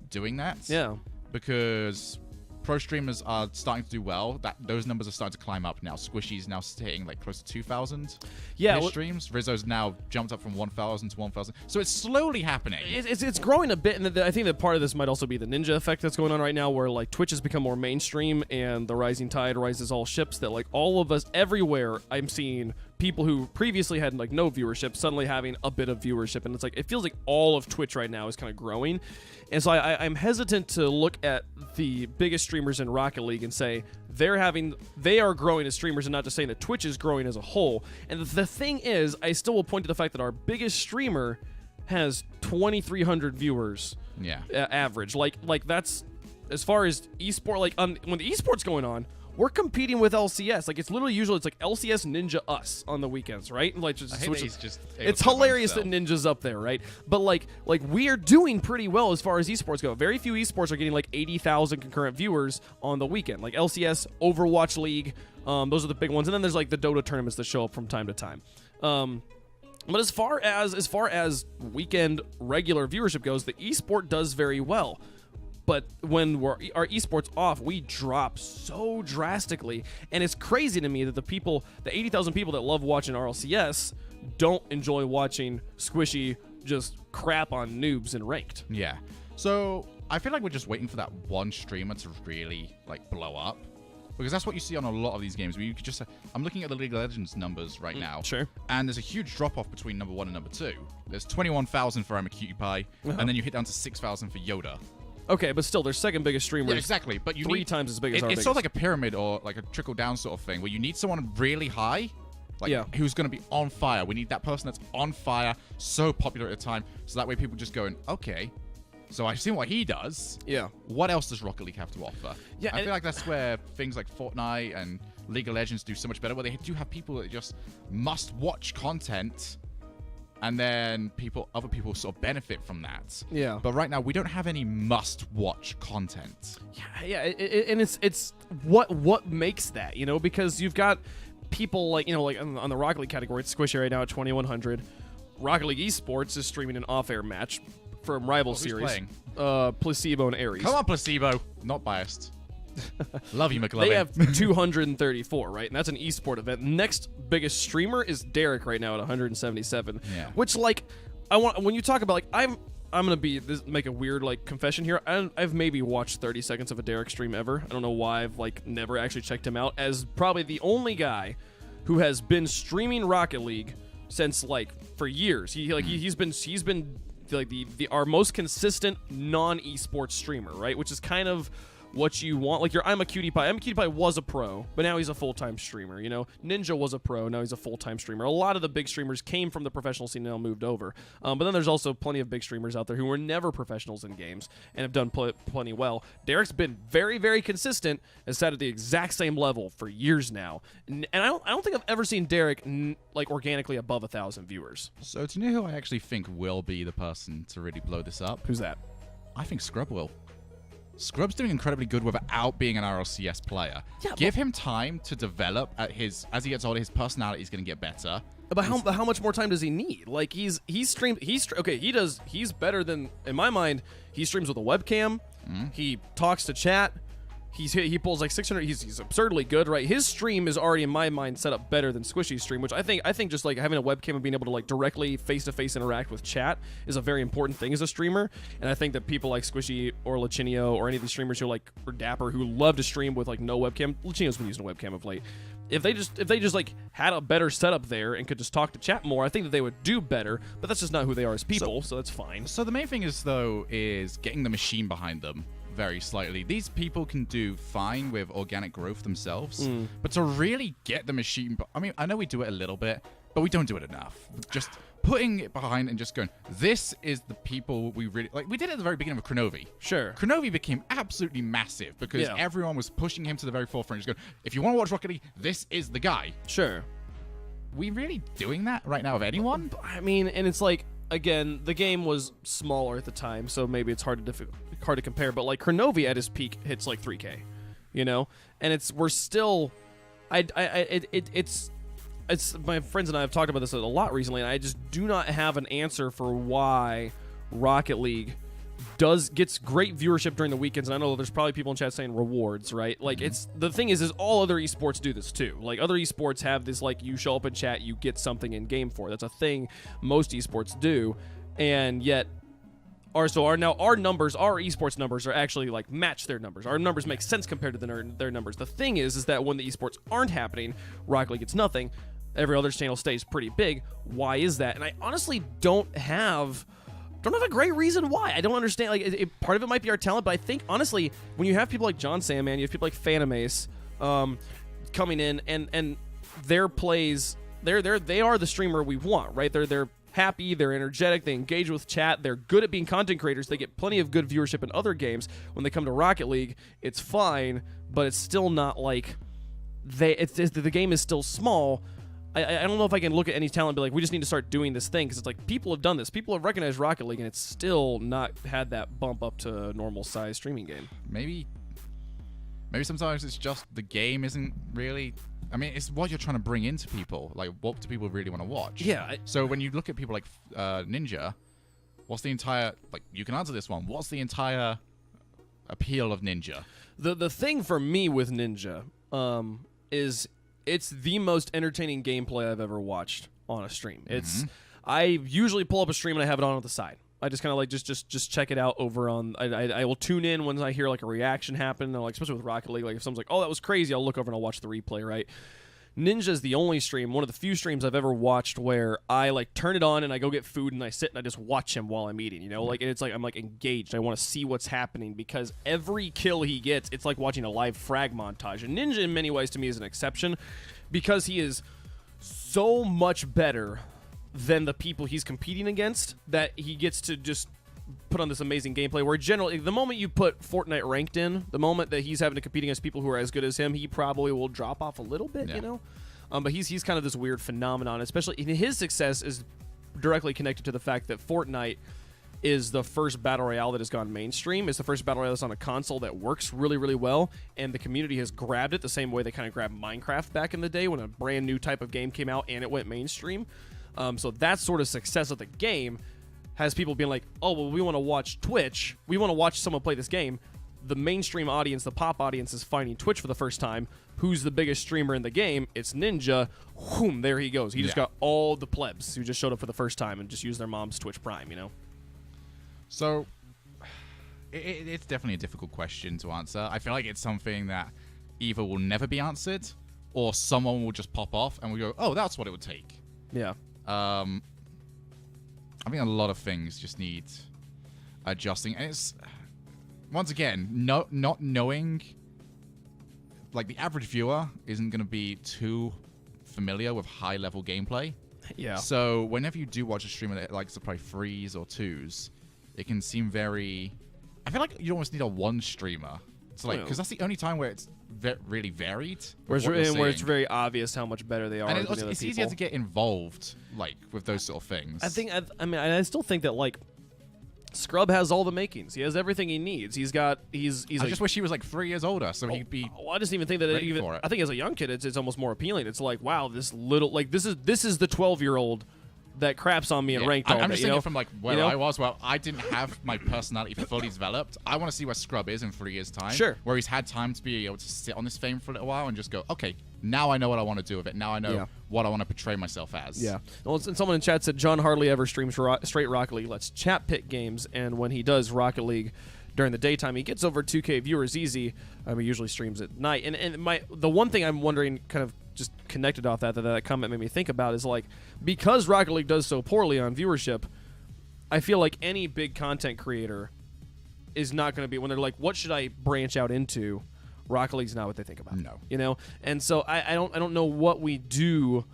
doing that. Yeah. Because pro streamers are starting to do well, those numbers are starting to climb up now. Squishy's now hitting like close to 2,000 streams. Rizzo's now jumped up from 1,000 to 1,000. So it's slowly happening. It's growing a bit, and I think that part of this might also be the ninja effect that's going on right now, where like Twitch has become more mainstream, and the rising tide rises all ships. That like all of us everywhere, I'm seeing people who previously had like no viewership suddenly having a bit of viewership, and it's like it feels like all of Twitch right now is kind of growing. And so I'm hesitant to look at the biggest streamers in Rocket League and say they are growing as streamers, and not just saying that Twitch is growing as a whole. And the thing is, I still will point to the fact that our biggest streamer has 2,300 viewers average. Like that's as far as esport. Like when the esport's going on, we're competing with LCS. Like it's like LCS Ninja us on the weekends, right? Like it's hilarious that Ninja's up there, right? But like we are doing pretty well as far as esports go. Very few esports are getting like 80,000 concurrent viewers on the weekend. Like LCS, Overwatch League, those are the big ones. And then there's like the Dota tournaments that show up from time to time. But as far as weekend regular viewership goes, the esport does very well. But when our esports off, we drop so drastically. And it's crazy to me that the 80,000 people that love watching RLCS don't enjoy watching Squishy just crap on noobs and ranked. Yeah. So I feel like we're just waiting for that one streamer to really like blow up. Because that's what you see on a lot of these games. Where you could just I'm looking at the League of Legends numbers right now. Sure. And there's a huge drop-off between number 1 and number 2. There's 21,000 for I'm a Cutie Pie, and then you hit down to 6,000 for Yoda. Okay, but still, their second biggest streamer is exactly. But you 3 times as big as our biggest. It's sort of like a pyramid or like a trickle-down sort of thing, where you need someone really high, who's going to be on fire. We need that person that's on fire, so popular at the time, so that way people just going, okay, so I've seen what he does. Yeah. What else does Rocket League have to offer? Yeah, I feel like that's where things like Fortnite and League of Legends do so much better, where they do have people that just must watch content, and then other people sort of benefit from that. Yeah. But right now, we don't have any must-watch content. Yeah. And it's what makes that, because you've got people like, like on the Rocket League category, it's Squishy right now at 2,100. Rocket League Esports is streaming an off-air match from Rival Series. Playing? Placebo and Ares. Come on, Placebo. Not biased. Love you, McLovin. They have 234, right? And that's an esport event. Next biggest streamer is Derek right now at 177. Yeah. Which, like, when you talk about, like, I'm gonna make a weird like confession here. I've maybe watched 30 seconds of a Derek stream ever. I don't know why I've like never actually checked him out, as probably the only guy who has been streaming Rocket League since like for years. He's been like our most consistent non-esports streamer, right? Which is kind of what you want. Like I'm a Cutie Pie. I'm a Cutie Pie was a pro, but now he's a full-time streamer. Ninja was a pro, now he's a full-time streamer. A lot of the big streamers came from the professional scene and now moved over. But then there's also plenty of big streamers out there who were never professionals in games and have done plenty well. Derek's been very, very consistent, has sat at the exact same level for years now. And I don't think I've ever seen Derek like organically above 1,000 viewers. So do you know who I actually think will be the person to really blow this up? Who's that? I think Scrub will. Scrub's doing incredibly good without being an RLCS player. Yeah, give him time to develop as he gets older. His personality is going to get better. But how much more time does he need? Like he's better than, in my mind, he streams with a webcam. Mm-hmm. He talks to chat. He pulls like 600. He's absurdly good, right? His stream is already in my mind set up better than Squishy's stream, which I think just like having a webcam and being able to like directly face-to-face interact with chat is a very important thing as a streamer. And I think that people like Squishy or Lachinio or any of the streamers who like or Dapper who love to stream with like no webcam. Lachinio's been using a webcam of late. If they just like had a better setup there and could just talk to chat more, I think that they would do better. But that's just not who they are as people, so that's fine. So the main thing is getting the machine behind them. Very slightly. These people can do fine with organic growth themselves, but to really get the machine, I mean, I know we do it a little bit, but we don't do it enough. Just putting it behind and just going, this is the people we really like. We did it at the very beginning of Kronovi. Sure. Kronovi became absolutely massive because everyone was pushing him to the very forefront. Just going, if you want to watch Rocket League, this is the guy. Sure. We really doing that right now of anyone? I mean, and it's like, again, the game was smaller at the time, so maybe it's hard to compare. But like Kronovi at his peak hits like 3K, and we're still, it's my friends and I have talked about this a lot recently, and I just do not have an answer for why Rocket League gets great viewership during the weekends, and I know there's probably people in chat saying rewards, right? Like, it's the thing is all other esports do this too. Like, other esports have this, like, you show up in chat, you get something in game for. That's a thing most esports do, and yet our numbers, our esports numbers are actually like match their numbers. Our numbers make sense compared to their numbers. The thing is that when the esports aren't happening, Rocket League gets nothing. Every other channel stays pretty big. Why is that? And I honestly don't have a great reason why. I don't understand. Like, part of it might be our talent, but I think honestly, when you have people like John Sandman, you have people like Phantom Ace coming in, and their plays, they are the streamer we want, right? They're happy, they're energetic, they engage with chat, they're good at being content creators, they get plenty of good viewership in other games. When they come to Rocket League, it's fine, but it's still not like the game is still small. I don't know if I can look at any talent and be like, we just need to start doing this thing, because it's like people have done this. People have recognized Rocket League, and it's still not had that bump up to a normal size streaming game. Maybe sometimes it's just the game isn't really... I mean, it's what you're trying to bring into people. Like, what do people really want to watch? Yeah. So when you look at people like Ninja, what's the entire... Like, you can answer this one. What's the entire appeal of Ninja? The thing for me with Ninja is... it's the most entertaining gameplay I've ever watched on a stream. I usually pull up a stream and I have it on the side. I just kind of like just check it out over on. I will tune in when I hear like a reaction happen. Like, especially with Rocket League, like if someone's like, "Oh, that was crazy," I'll look over and I'll watch the replay. Right. Ninja is the only stream, one of the few streams I've ever watched where I like turn it on and I go get food and I sit and I just watch him while I'm eating. You know, like it's like I'm like engaged. I want to see what's happening because every kill he gets, it's like watching a live frag montage. And Ninja, in many ways, to me, is an exception because he is so much better than the people he's competing against that he gets to just put on this amazing gameplay where generally the moment you put Fortnite ranked in, the moment that he's having to compete against people who are as good as him, he probably will drop off a little bit, you know? But he's kind of this weird phenomenon, especially in his success is directly connected to the fact that Fortnite is the first battle royale that has gone mainstream. It's the first battle royale that's on a console that works really, really well, and the community has grabbed it the same way they kind of grabbed Minecraft back in the day when a brand new type of game came out and it went mainstream. So that sort of success of the game has people being like, oh, well, we want to watch Twitch. We want to watch someone play this game. The mainstream audience, the pop audience, is finding Twitch for the first time. Who's the biggest streamer in the game? It's Ninja. Whoom, there he goes. He just got all the plebs who just showed up for the first time and just used their mom's Twitch Prime, you know? So, it's definitely a difficult question to answer. I feel like it's something that either will never be answered or someone will just pop off and we go, oh, that's what it would take. Yeah. I think a lot of things just need adjusting, and it's once again not knowing. Like the average viewer isn't going to be too familiar with high level gameplay. Yeah. So whenever you do watch a streamer that likes to play 3s or 2s, it can seem very. I feel like you almost need a one streamer. It's like because that's the only time where it's really varied. Where it's very obvious how much better they are. And than the other it's people. easier to get involved, like with those sort of things. I still think that like Scrub has all the makings. He has everything he needs. He's I just wish he was like 3 years older, so he'd be. Well, I just even think that I think as a young kid, it's almost more appealing. It's like, wow, this is the 12-year-old that craps on me and ranked all day. I'm just thinking from like where I was. Well, I didn't have my personality fully developed. I want to see where Scrub is in 3 years' time. Sure. Where he's had time to be able to sit on this fame for a little while and just go, okay, now I know what I want to do with it. Now I know what I want to portray myself as. Yeah. Well, and someone in chat said John hardly ever streams straight Rocket League. Let's chat pick games, and when he does Rocket League during the daytime, he gets over 2K viewers easy. He usually streams at night. And the one thing I'm wondering, kind of just connected off that comment made me think about is like, because Rocket League does so poorly on viewership, I feel like any big content creator is not going to be, when they're like, what should I branch out into? Rocket League's not what they think about. No. You know? And so I don't know what we do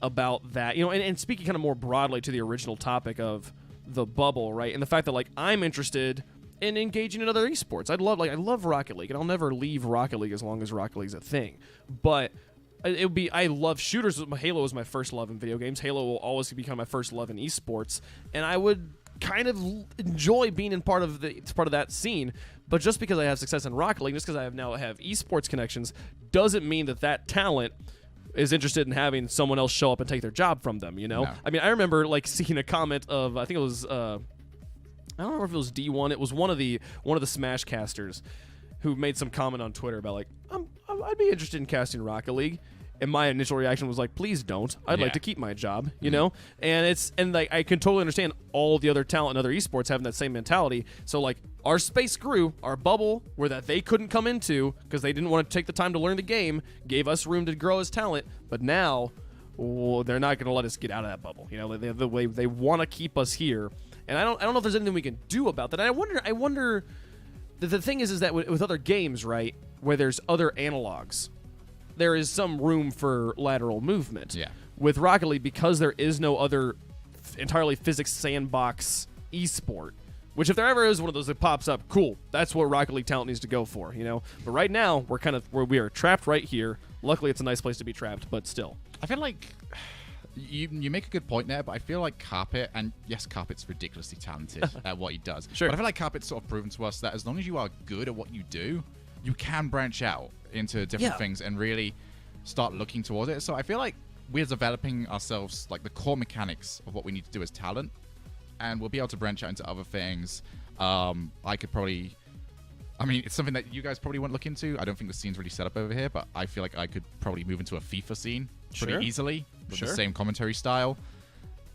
about that. You know, and speaking kind of more broadly to the original topic of the bubble, right? And the fact that like I'm interested in engaging in other esports. I love Rocket League, and I'll never leave Rocket League as long as Rocket League's a thing. But I love shooters. Halo was my first love in video games. Halo will always become my first love in esports, and I would kind of enjoy being in part of that scene. But just because I have success in Rocket League, just because I now have esports connections, doesn't mean that talent is interested in having someone else show up and take their job from them. You know, No. I mean, I remember like seeing a comment of, I think it was I don't remember if it was D1. It was one of the Smash casters who made some comment on Twitter about like, I'd be interested in casting Rocket League. And my initial reaction was like, please don't. I'd like to keep my job, you know? And like I can totally understand all the other talent and other esports having that same mentality. So like our space grew, our bubble where that they couldn't come into because they didn't want to take the time to learn the game, gave us room to grow as talent. But now they're not going to let us get out of that bubble. You know, they want to keep us here. And I don't know if there's anything we can do about that. And I wonder the thing is that with other games, right, where there's other analogs, there is some room for lateral movement. Yeah. With Rocket League, because there is no other entirely physics sandbox esport, which if there ever is one of those that pops up, cool. That's what Rocket League talent needs to go for, you know? But right now, we are trapped right here. Luckily, it's a nice place to be trapped, but still. I feel like you make a good point there, but I feel like Carpet, and yes, Carpet's ridiculously talented at what he does. Sure. But I feel like Carpet's sort of proven to us that as long as you are good at what you do, you can branch out into different things and really start looking towards it. So I feel like we're developing ourselves, like the core mechanics of what we need to do as talent, and we'll be able to branch out into other things. I could probably, I mean, it's something that you guys probably won't look into. I don't think the scene's really set up over here, but I feel like I could probably move into a FIFA scene pretty easily with the same commentary style.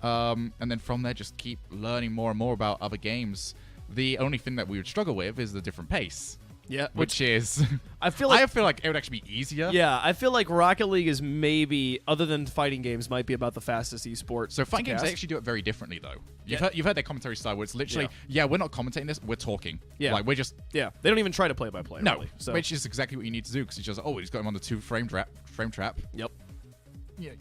And then from there, just keep learning more and more about other games. The only thing that we would struggle with is the different pace. Yeah, which is I feel like it would actually be easier. Yeah, I feel like Rocket League is maybe, other than fighting games, might be about the fastest esport. So fighting games, they actually do it very differently, though. You've heard their commentary style, where it's literally, we're not commentating this, we're talking. Yeah, like we're just they don't even try to play by play. No, really, so. which is exactly what you need to do because he's just he's got him on the 2 frame trap. Yep. Yeah.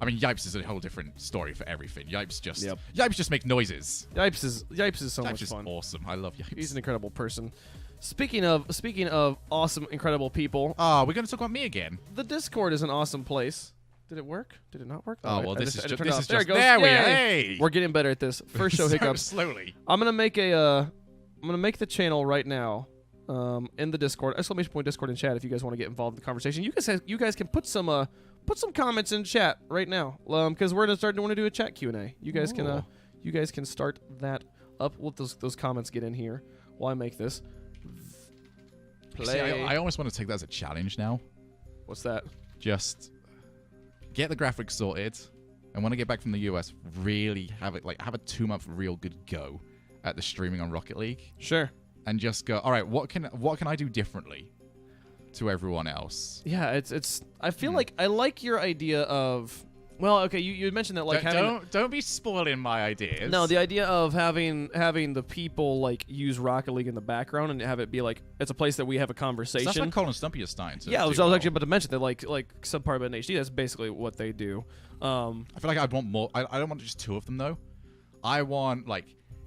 I mean, Yipes is a whole different story for everything. Yipes just make noises. Yipes is so much is fun. Awesome. I love Yipes. He's an incredible person. Speaking of awesome, incredible people, we're going to talk about me again. The Discord is an awesome place. Did it work? Did it not work? Oh, well, this is just there it goes. There we are. We're getting better at this. First show hiccups. Slowly. I'm gonna make the channel right now. In the Discord, ! Discord in chat if you guys want to get involved in the conversation. You guys can put some comments in chat right now. Because we're gonna want to do a chat Q&A. You guys can start that up. Let those comments get in here while I make this. Play. See, I almost want to take that as a challenge now. What's that? Just get the graphics sorted, and when I get back from the US, really have a 2-month real good go at the streaming on Rocket League. Sure. And just go, all right, what can I do differently to everyone else? Yeah, it's. I feel like I like your idea of. Well, okay, you mentioned that like don't be spoiling my ideas. No, the idea of having the people like use Rocket League in the background and have it be like it's a place that we have a So conversation. that's what Colin Stumpy is starting to. Yeah, I was actually about to mention that like Subpar but in HD. That's basically what they do. I feel like I'd want more. I don't want just 2 of them though. I want like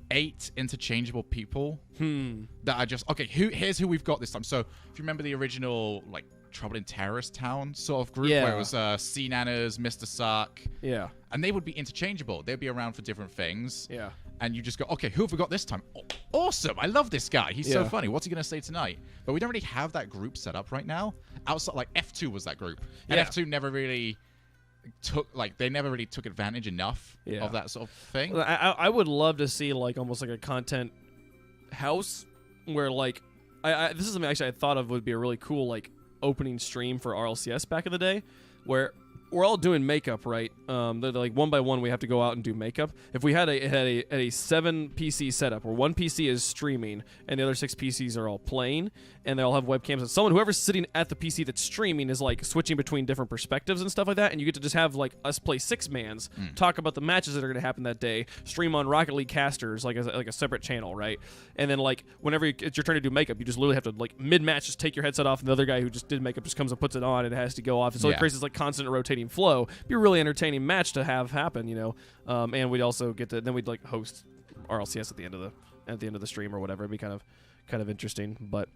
8 interchangeable people that are just here's who we've got this time. So if you remember the original like Trouble in Terrorist Town sort of group where it was C-Nanners, Mr. Sark. Yeah. And they would be interchangeable. They'd be around for different things. Yeah. And you just go, okay, who have we got this time? Oh, awesome. I love this guy. He's so funny. What's he going to say tonight? But we don't really have that group set up right now. Outside, like F2 was that group. And F2 never really took advantage enough of that sort of thing. I would love to see like almost like a content house where like this is something actually I thought of would be a really cool like opening stream for RLCS back in the day, where we're all doing makeup, right? They're like one by one we have to go out and do makeup. If we had a 7 PC setup where 1 PC is streaming and the other 6 PCs are all playing and they all have webcams, and whoever's sitting at the PC that's streaming is like switching between different perspectives and stuff like that, and you get to just have like us play 6-mans, talk about the matches that are going to happen that day, stream on Rocket League casters like a separate channel, right? And then like whenever it's your turn to do makeup, you just literally have to like mid-match just take your headset off and the other guy who just did makeup just comes and puts it on and it has to go off. And so it creates this like constant rotating flow. Be a really entertaining match to have happen, you know. And we'd also get to we'd like host RLCS at the end of the stream or whatever. It'd be kind of interesting. But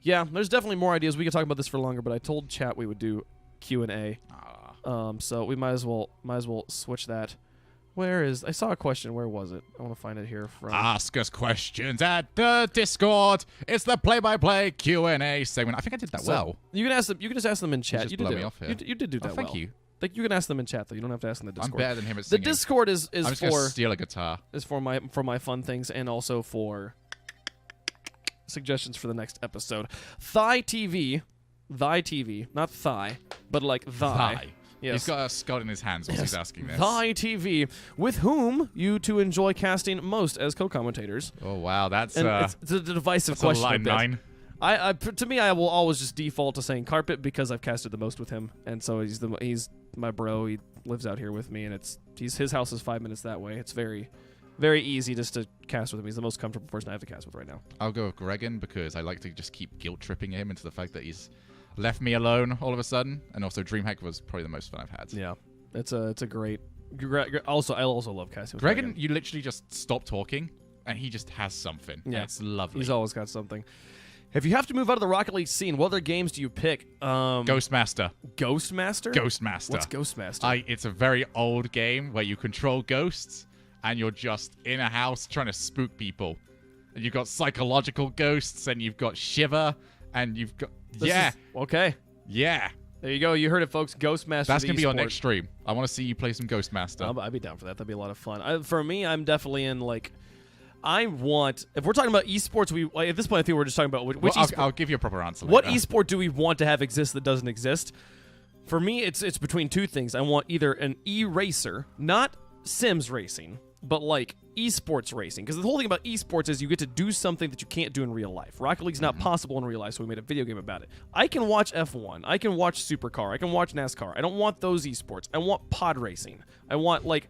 yeah, there's definitely more ideas. We could talk about this for longer, but I told chat we would do Q&A. So we might as well switch that. I saw a question. Where was it? I want to find it here. Ask us questions at the Discord. It's the play-by-play Q&A segment. I think I did that well. You can ask them. You can just ask them in chat. You did blow me off here. You did do that well. Thank you. Like, you can ask them in chat though. You don't have to ask them in the I'm Discord. better than him at The singing. Discord is I'm just gonna for steal a guitar. for my fun things and also for suggestions for the next episode. Thy TV, not thigh, but like Thigh. Yes. He's got a skull in his hands while he's asking this. Thy TV, with whom you two enjoy casting most as co-commentators. Oh wow, that's And it's a divisive question. line a bit. 9. To me, I will always just default to saying Carpet because I've casted the most with him, and so he's my bro. He lives out here with me, and his house is 5 minutes that way. It's very, very easy just to cast with him. He's the most comfortable person I have to cast with right now. I'll go with Gregan because I like to just keep guilt tripping him into the fact that he's left me alone all of a sudden, and also DreamHack was probably the most fun I've had. Yeah, it's a great. Also, I also love casting with Gregan. You literally just stop talking, and he just has something. Yeah, and it's lovely. He's always got something. If you have to move out of the Rocket League scene, what other games do you pick? Ghostmaster. Ghostmaster? Ghostmaster. What's Ghostmaster? It's a very old game where you control ghosts, and you're just in a house trying to spook people. And you've got psychological ghosts, and you've got Shiver, and you've got... Okay. Yeah. There you go. You heard it, folks. Ghostmaster. That's going to be our esport. next stream. I want to see you play some Ghostmaster. I'd be down for that. That'd be a lot of fun. For me, I'm definitely in, like... I want... If we're talking about esports, at this point, I think we're just talking about which I'll give you a proper answer What later. esport do we want to have exist that doesn't exist? For me, it's between two things. I want either an e-racer, not Sims racing, but like esports racing. Because the whole thing about esports is you get to do something that you can't do in real life. Rocket League's not possible in real life, so we made a video game about it. I can watch F1. I can watch Supercar. I can watch NASCAR. I don't want those esports. I want pod racing. I want like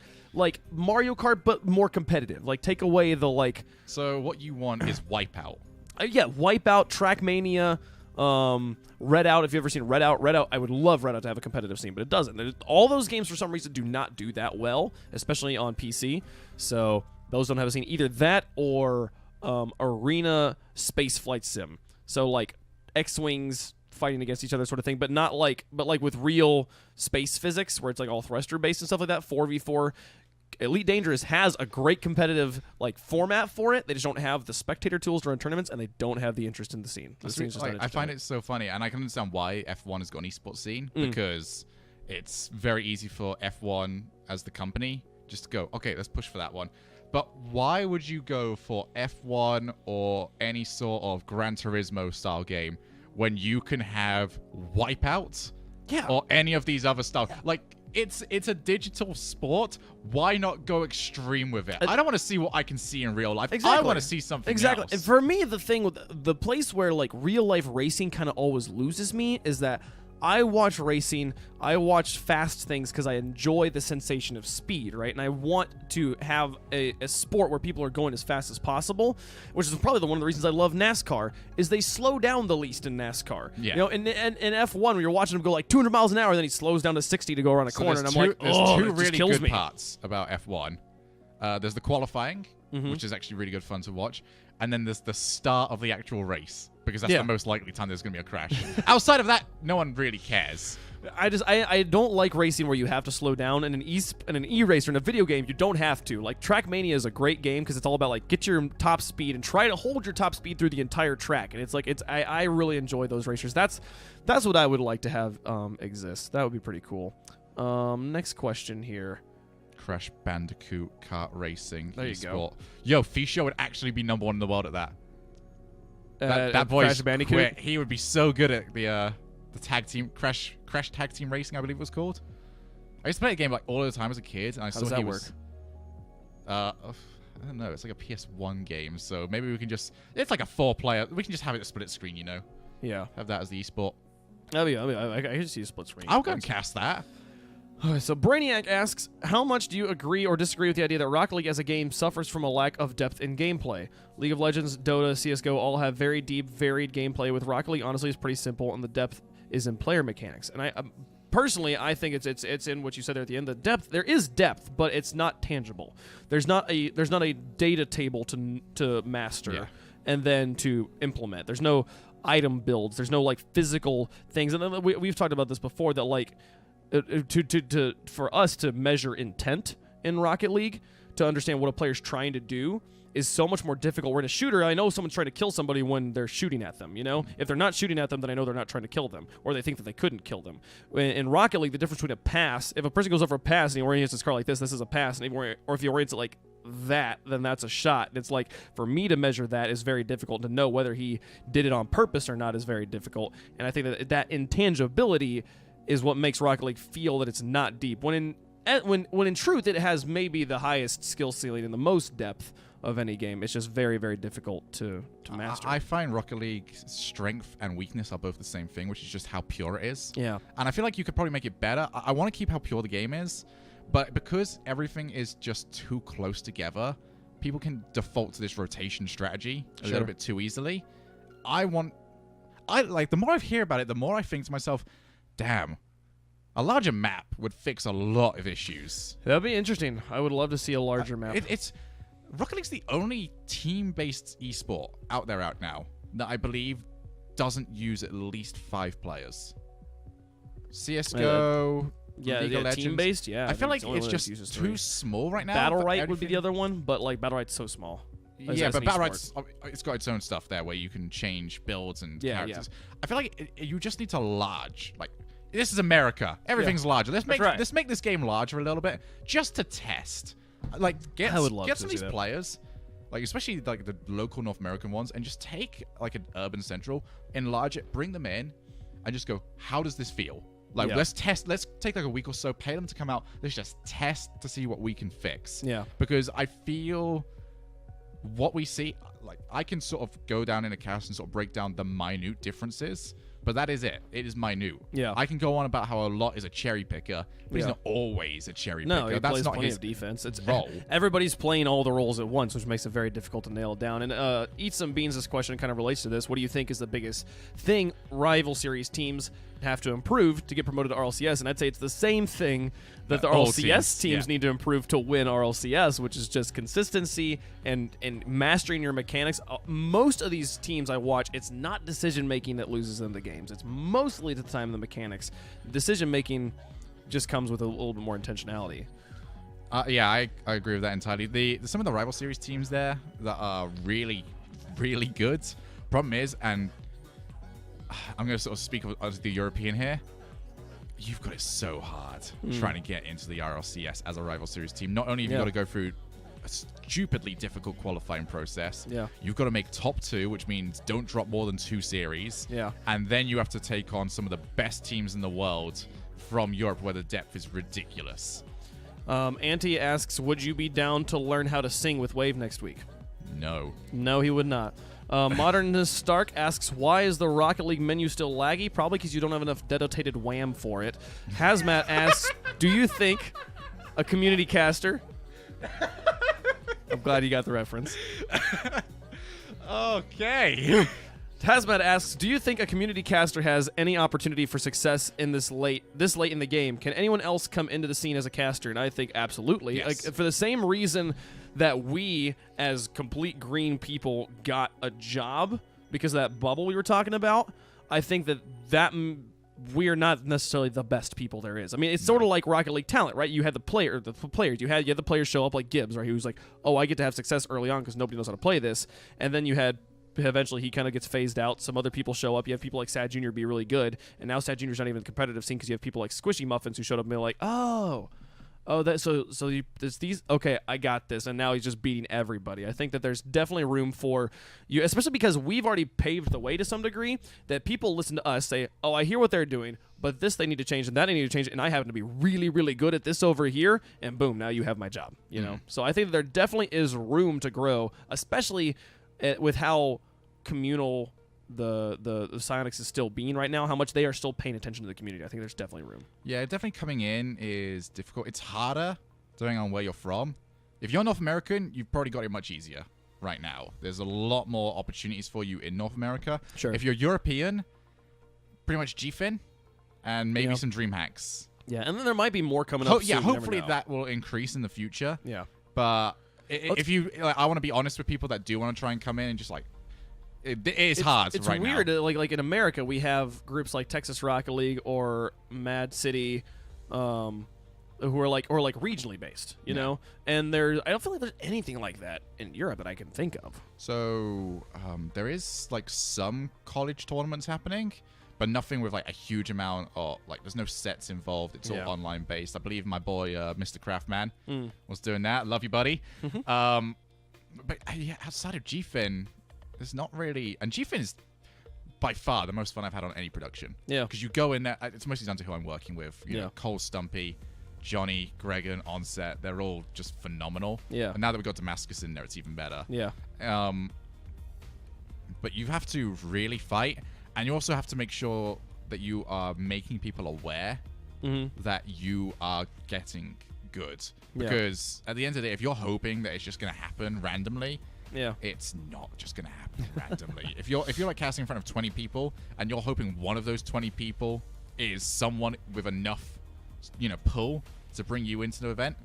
Mario Kart, but more competitive. Like, take away the like... So what you want is Wipeout. Yeah, Wipeout, Trackmania, Redout. If you've ever seen Redout, I would love Redout to have a competitive scene, but it doesn't. All those games, for some reason, do not do that well, especially on PC. So those don't have a scene. Either that or Arena Space Flight Sim. So like X-Wings fighting against each other sort of thing, but like with real space physics where it's like all thruster based and stuff like that. 4v4. Elite Dangerous has a great competitive like format for it. They just don't have the spectator tools to run tournaments, and they don't have the interest in the scene. The scene's just not I find it so funny, and I can understand why F1 has got an esports scene, because it's very easy for F1 as the company just to go, okay, let's push for that one. But why would you go for F1 or any sort of Gran Turismo style game when you can have Wipeout or any of these other stuff? Like, it's a digital sport. Why not go extreme with it? I don't want to see what I can see in real life. Exactly. I want to see something else. And for me, the thing with the place where like real life racing kind of always loses me is that I watch racing, I watch fast things because I enjoy the sensation of speed, right? And I want to have a sport where people are going as fast as possible, which is probably one of the reasons I love NASCAR, is they slow down the least in NASCAR. Yeah. You know, in F1, when you're watching him go like 200 miles an hour, then he slows down to 60 to go around a corner, and I'm like, there's oh, two it just really kills good me. parts about F1. There's the qualifying, which is actually really good fun to watch, and then there's the start of the actual race, because that's the most likely time there's going to be a crash. Outside of that, no one really cares. I don't like racing where you have to slow down. In an e-racer in a video game, you don't have to. Like, Trackmania is a great game because it's all about like get your top speed and try to hold your top speed through the entire track. And it's like I really enjoy those racers. That's what I would like to have exist. That would be pretty cool. Next question here. Crash Bandicoot kart racing. There you go. Yo, Fisho would actually be #1 in the world at that. That voice Crash Bandicoot. quit. He would be so good at the tag team Crash tag team racing, I believe it was called. I used to play a game like all the time as a kid, and I How saw does that he work? was. I don't know. It's like a PS1 game, so maybe we can just. It's like a 4-player. We can just have it a split screen, you know. Yeah. Have that as the esport. I can see a split screen. I'll go and cast that. So Brainiac asks, how much do you agree or disagree with the idea that Rocket League as a game suffers from a lack of depth in gameplay? League of Legends, Dota, CSGO all have very deep, varied gameplay. With Rocket League, honestly, it's pretty simple, and the depth is in player mechanics. And I personally, I think it's in what you said there at the end. The depth, there is depth, but it's not tangible. There's not a data table to master and then to implement. There's no item builds. There's no like physical things. And then we've talked about this before, that like for us to measure intent in Rocket League, to understand what a player's trying to do is so much more difficult. Where in a shooter, I know someone's trying to kill somebody when they're shooting at them, you know? If they're not shooting at them, then I know they're not trying to kill them, or they think that they couldn't kill them. In Rocket League, the difference between a pass, if a person goes over a pass and he orients his car like this is a pass, and or if he orients it like that, then that's a shot. And it's like, for me to measure that is very difficult. To know whether he did it on purpose or not is very difficult. And I think that intangibility is what makes Rocket League feel that it's not deep. When in truth, it has maybe the highest skill ceiling and the most depth of any game. It's just very, very difficult to master. I find Rocket League's strength and weakness are both the same thing, which is just how pure it is. Yeah. And I feel like you could probably make it better. I want to keep how pure the game is, but because everything is just too close together, people can default to this rotation strategy a little bit too easily. The more I hear about it, the more I think to myself, damn, a larger map would fix a lot of issues. That'd be interesting. I would love to see a larger map. Rocket League's the only team-based esport out now that I believe doesn't use at least 5 players. CSGO, League of Legends. Team-based, yeah. I feel like it's just too small right now. Battle Right would be the other one, but like Battle Right's so small. Yeah, but Battle Right's it's got its own stuff there where you can change builds and characters. Yeah. I feel like you just need to this is America. Everything's larger. Let's make this game larger a little bit just to test. Like get some of these players, like especially like the local North American ones, and just take like an urban central, enlarge it, bring them in, and just go, how does this feel? Like let's test. Let's take like a week or so, pay them to come out. Let's just test to see what we can fix. Yeah. Because I feel what we see, like I can sort of go down in a cast and sort of break down the minute differences. But that is it. It is minute. Yeah. I can go on about how a lot is a cherry picker, but he's not always a cherry picker. No, he plays plenty of defense. It's role. Everybody's playing all the roles at once, which makes it very difficult to nail down. And Eat Some Beans, this question kind of relates to this. What do you think is the biggest thing rival series teams have to improve to get promoted to RLCS? And I'd say it's the same thing that the RLCS teams need to improve to win RLCS, which is just consistency and mastering your mechanics. Most of these teams I watch, it's not decision-making that loses them the games. It's mostly the time the mechanics. Decision-making just comes with a little bit more intentionality. Yeah, I agree with that entirely. Some of the rival series teams there that are really, really good. Problem is, and I'm going to sort of speak as the European here, you've got it so hard trying to get into the RLCS as a rival series team. Not only have you got to go through a stupidly difficult qualifying process, you've got to make top 2, which means don't drop more than 2 series. Yeah. And then you have to take on some of the best teams in the world from Europe where the depth is ridiculous. Auntie asks, would you be down to learn how to sing with Wave next week? No. No, he would not. Modernist Stark asks, why is the Rocket League menu still laggy? Probably because you don't have enough dedicated wham for it. Hazmat asks, do you think a community caster... I'm glad you got the reference. Okay. Hazmat asks, do you think a community caster has any opportunity for success in this late in the game? Can anyone else come into the scene as a caster? And I think absolutely. Yes. Like, for the same reason that we, as complete green people, got a job because of that bubble we were talking about, I think that we're not necessarily the best people there is. I mean, it's sort of like Rocket League talent, right? You had the players. You had the players show up like Gibbs, right? He was like, oh, I get to have success early on because nobody knows how to play this. And then you had, eventually he kind of gets phased out. Some other people show up. You have people like Sad Jr. be really good. And now Sad Jr.'s not even in the competitive scene because you have people like Squishy Muffins who showed up and be like, there's these, okay, I got this, and now he's just beating everybody. I think that there's definitely room for you, especially because we've already paved the way to some degree, that people listen to us say, oh, I hear what they're doing, but this they need to change, and that they need to change, and I happen to be really, really good at this over here, and boom, now you have my job, you know? So I think that there definitely is room to grow, especially with how communal the Psyonix is still being right now, how much they are still paying attention to the community. I think there's definitely room. Yeah, definitely coming in is difficult. It's harder depending on where you're from. If you're North American, you've probably got it much easier right now. There's a lot more opportunities for you in North America. Sure. If you're European, pretty much GFIN and maybe some DreamHacks. Yeah, and then there might be more coming up soon. Yeah, hopefully that will increase in the future. Yeah. But if you, I want to be honest with people that do want to try and come in and just like, it is hard right now. It's weird. Like in America, we have groups like Texas Rocket League or Mad City, who are like regionally based, you know. And I don't feel like there's anything like that in Europe that I can think of. So there is like some college tournaments happening, but nothing with like a huge amount of like. There's no sets involved. It's all online based. I believe my boy Mr. Craftman was doing that. Love you, buddy. But yeah, outside of GFIN, there's not really. And GFIN is by far the most fun I've had on any production. Yeah. Because you go in there. It's mostly down to who I'm working with. You know, Cole Stumpy, Johnny, Gregan, Onset. They're all just phenomenal. Yeah. And now that we've got Damascus in there, it's even better. Yeah. But you have to really fight. And you also have to make sure that you are making people aware that you are getting good. Because at the end of the day, if you're hoping that it's just going to happen randomly, it's not just going to happen randomly. If you're like casting in front of 20 people and you're hoping one of those 20 people is someone with enough, you know, pull to bring you into the event,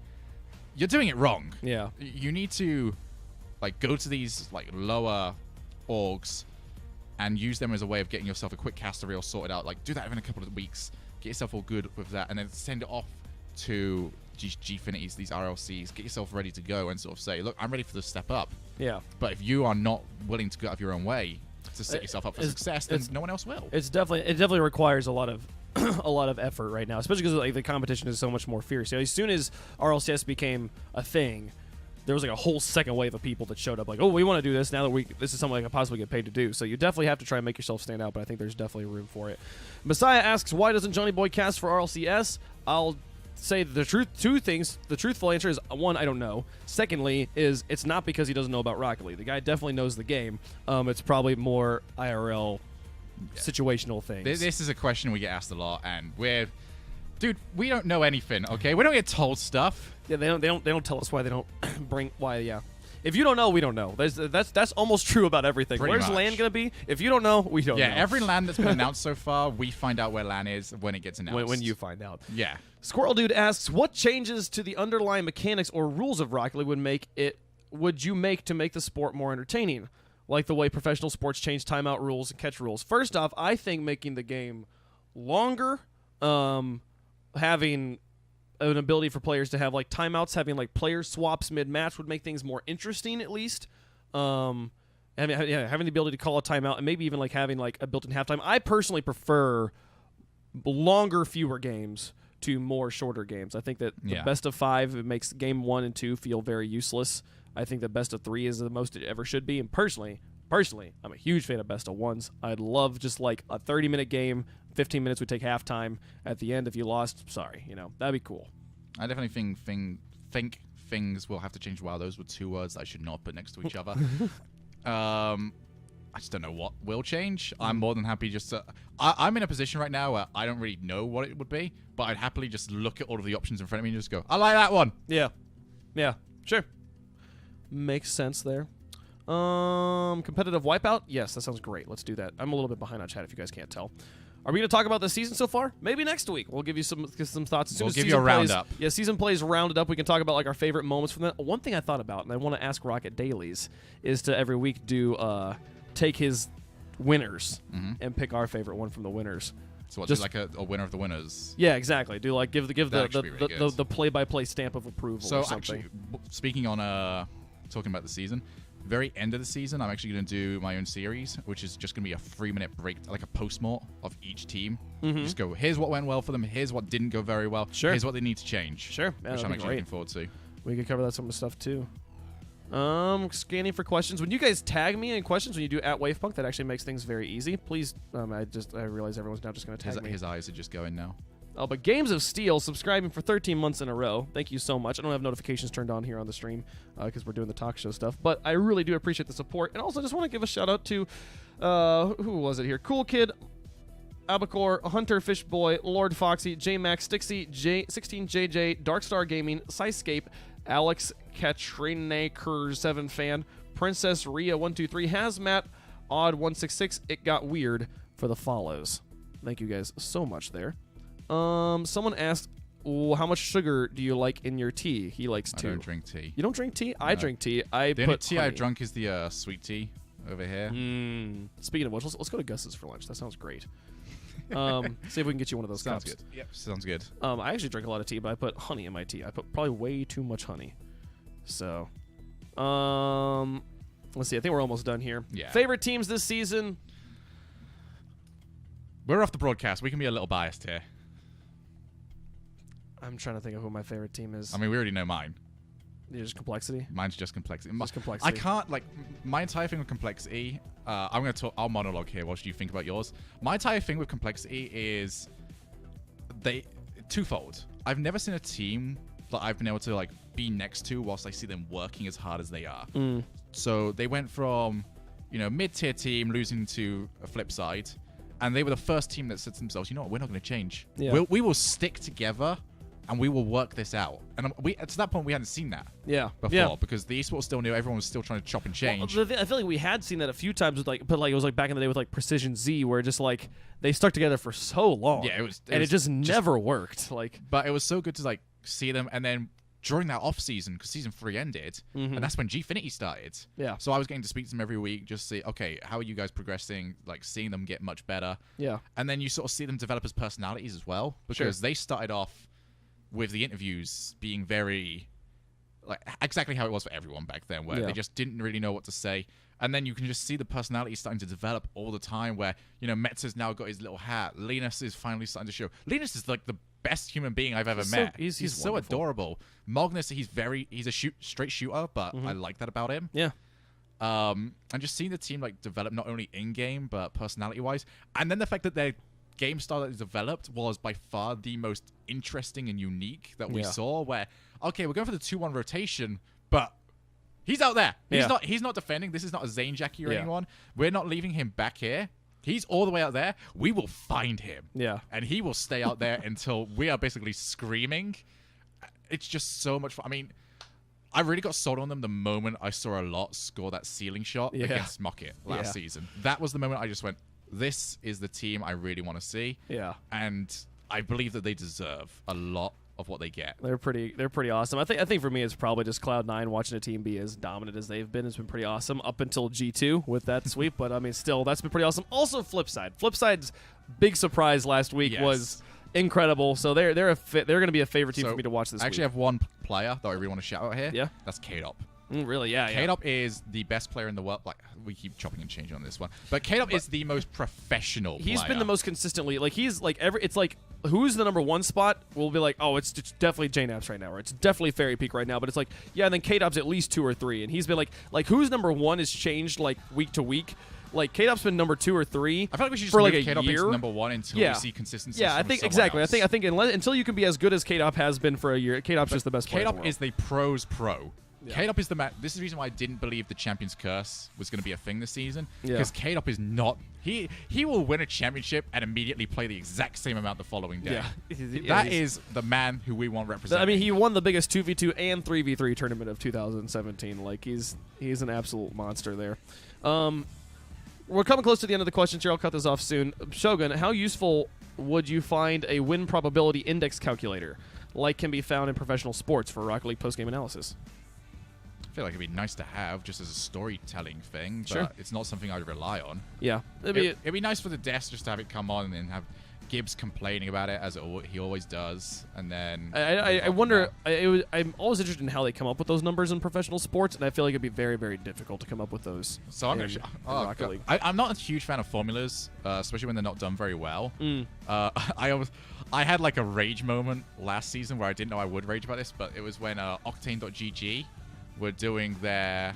you're doing it wrong. Yeah. You need to like go to these like lower orgs and use them as a way of getting yourself a quick caster reel sorted out. Like do that within a couple of weeks, get yourself all good with that, and then send it off to Gfinities, these RLCs, get yourself ready to go and sort of say, look, I'm ready for this step up. Yeah. But if you are not willing to go out of your own way to set yourself up for success, then no one else will. It definitely requires a lot of a lot of effort right now, especially because like the competition is so much more fierce. You know, as soon as RLCS became a thing, there was like a whole second wave of people that showed up like, oh, we want to do this now that this is something I can possibly get paid to do. So you definitely have to try and make yourself stand out, but I think there's definitely room for it. Messiah asks, why doesn't Johnny Boy cast for RLCS? I'll say the truth. Two things. The truthful answer is, one, I don't know. Secondly, is it's not because he doesn't know about Rocket League. The guy definitely knows the game. It's probably more IRL situational things. This is a question we get asked a lot, and dude, we don't know anything. Okay, we don't get told stuff. Yeah, they don't tell us why they don't bring why. Yeah, if you don't know, we don't know. That's almost true about everything. Pretty Where's much. LAN gonna be? If you don't know, we don't know. Yeah, every LAN that's been announced so far, we find out where LAN is when it gets announced. When you find out. Yeah. Squirrel Dude asks, what changes to the underlying mechanics or rules of Rocket League would you make to make the sport more entertaining? Like the way professional sports change timeout rules and catch rules. First off, I think making the game longer, having an ability for players to have like timeouts, having like player swaps mid-match would make things more interesting at least. Having the ability to call a timeout and maybe even like having like a built-in halftime. I personally prefer longer, fewer games to more shorter games. I think that the best of 5, it makes game 1 and 2 feel very useless. I think the best of 3 is the most it ever should be. And personally, I'm a huge fan of best of 1s. I'd love just like a 30-minute game, 15 minutes we take halftime. At the end, if you lost, sorry, that'd be cool. I definitely think things will have to change. Wow, those were 2 words I should not put next to each other. I just don't know what will change. I'm more than happy just to... I'm in a position right now where I don't really know what it would be, but I'd happily just look at all of the options in front of me and just go, I like that one. Yeah, sure. Makes sense there. Competitive wipeout? Yes, that sounds great. Let's do that. I'm a little bit behind on chat if you guys can't tell. Are we going to talk about the season so far? Maybe next week. We'll give you some thoughts. As soon we'll as give you a roundup. Yeah, season plays rounded up. We can talk about like our favorite moments from that. One thing I thought about, and I want to ask Rocket Dailies, is to every week do take his winners and pick our favorite one from the winners. So what's like a winner of the winners? Yeah, exactly. Do like give really the play-by-play stamp of approval. So or something. actually, speaking on talking about the season, very end of the season, I'm actually going to do my own series, which is just going to be a 3-minute break, like a post-mort of each team. Just go, here's what went well for them, here's what didn't go very well, here's what they need to change. Sure. Yeah, which I'm actually looking forward to. We could cover that some of the stuff too. Scanning for questions. When you guys tag me in questions when you do at WavePunk, that actually makes things very easy. Please, I realize everyone's now just going to tag me. His eyes are just going now. Oh, but Games of Steel subscribing for 13 months in a row. Thank you so much. I don't have notifications turned on here on the stream because we're doing the talk show stuff, but I really do appreciate the support. And also just want to give a shout out to, who was it here? Cool Kid, Abacor, Hunter Fishboy, Lord Foxy, J-Max, Stixie, 16JJ, Darkstar Gaming, Syscape, Alex Katrinaker 7 Fan, Princess Ria 123, Hazmat, Odd 166. It got weird for the follows. Thank you guys so much there. Someone asked, how much sugar do you like in your tea? He likes 2. I don't drink tea. You don't drink tea? No. I drink tea. The only tea I've drunk is the sweet tea over here. Speaking of which, let's go to Gus's for lunch. That sounds great. See if we can get you one of those Sounds cups. good. Yep, sounds good. I actually drink a lot of tea, but I put honey in my tea. I put probably way too much honey. So, let's see. I think we're almost done here. Yeah. Favorite teams this season? We're off the broadcast. We can be a little biased here. I'm trying to think of who my favorite team is. I mean, we already know mine. Just complexity. Mine's just complexity. Just complexity. I can't, like, my entire thing with complexity, I'm going to talk, I'll monologue here whilst you think about yours. My entire thing with complexity is twofold. I've never seen a team that I've been able to, like, be next to whilst I see them working as hard as they are. So they went from, mid-tier team losing to a flip side, and they were the first team that said to themselves, you know what, we're not going to change. Yeah. We will stick together and we will work this out. And to that point, we hadn't seen that before because the esports still new. Everyone was still trying to chop and change. Well, I feel like we had seen that a few times with it was like back in the day with like Precision Z, where just like they stuck together for so long. Yeah, it just never worked. Like, but it was so good to like see them, and then during that off season, because season 3 ended, and that's when Gfinity started. Yeah. So I was getting to speak to them every week, just see, okay, how are you guys progressing? Like seeing them get much better. Yeah. And then you sort of see them develop as personalities as well, because they started off with the interviews being very, like, exactly how it was for everyone back then, where they just didn't really know what to say. And then you can just see the personality starting to develop all the time, where, Metza's now got his little hat. Linus is finally starting to show. Linus is, like, the best human being I've ever met. He's so adorable. Magnus, he's a straight shooter, but I like that about him. Yeah. And just seeing the team, like, develop not only in-game, but personality-wise. And then the fact that their game style that is developed was by far the most interesting and unique that we saw, where, okay, we're going for the 2-1 rotation, but he's out there. He's not defending. This is not a Zane Jackie or anyone. We're not leaving him back here. He's all the way out there. We will find him. Yeah. And he will stay out there until we are basically screaming. It's just so much fun. I mean, I really got sold on them the moment I saw a lot score that ceiling shot against Mockit last season. That was the moment I just went, this is the team I really want to see. Yeah. And I believe that they deserve a lot of what they get. They're pretty awesome. I think for me it's probably just Cloud9 watching a team be as dominant as they've been has been pretty awesome up until G2 with that sweep, but I mean still that's been pretty awesome. Also Flipside's big surprise last week was incredible. So they're going to be a favorite team for me to watch this week. I actually have one player that I really want to shout out here. Yeah. That's K-Dop. Really? Yeah. K-Dop is the best player in the world. Like, we keep chopping and changing on this one, but K-Dop is the most professional player. He's been the most consistently. Like, he's like it's like who's the number 1 spot? We'll be like, oh, it's definitely JNaps right now, or it's definitely Fairy Peak right now. But it's like, yeah, and then K-Dop's at least 2 or 3, and he's been like who's number 1 has changed like week to week. Like K-Dop's been number 2 or 3. I feel like we should just for like move a K-Dop year. into number 1 until we see consistency. Yeah, I think exactly. Else. I think until you can be as good as K-Dop has been for a year, K-Dop's just the best player. K-Dop is the pros pro. Yeah. K-Dop is the man. This is the reason why I didn't believe the Champion's Curse was going to be a thing this season. Because K-Dop is not. He will win a championship and immediately play the exact same amount the following day. Yeah. That is the man who we want representing. I mean, he won the biggest 2v2 and 3v3 tournament of 2017. Like, he's an absolute monster there. We're coming close to the end of the questions here. I'll cut this off soon. Shogun, how useful would you find a win probability index calculator, like can be found in professional sports for Rocket League postgame analysis? I feel like it'd be nice to have just as a storytelling thing, but it's not something I'd rely on. Yeah. It'd be nice for the desk just to have it come on and then have Gibbs complaining about it, as he always does, and then I wonder. I'm always interested in how they come up with those numbers in professional sports, and I feel like it'd be very, very difficult to come up with those. So I'm not a huge fan of formulas, especially when they're not done very well. I had like a rage moment last season where I didn't know I would rage about this, but it was when Octane.gg were doing their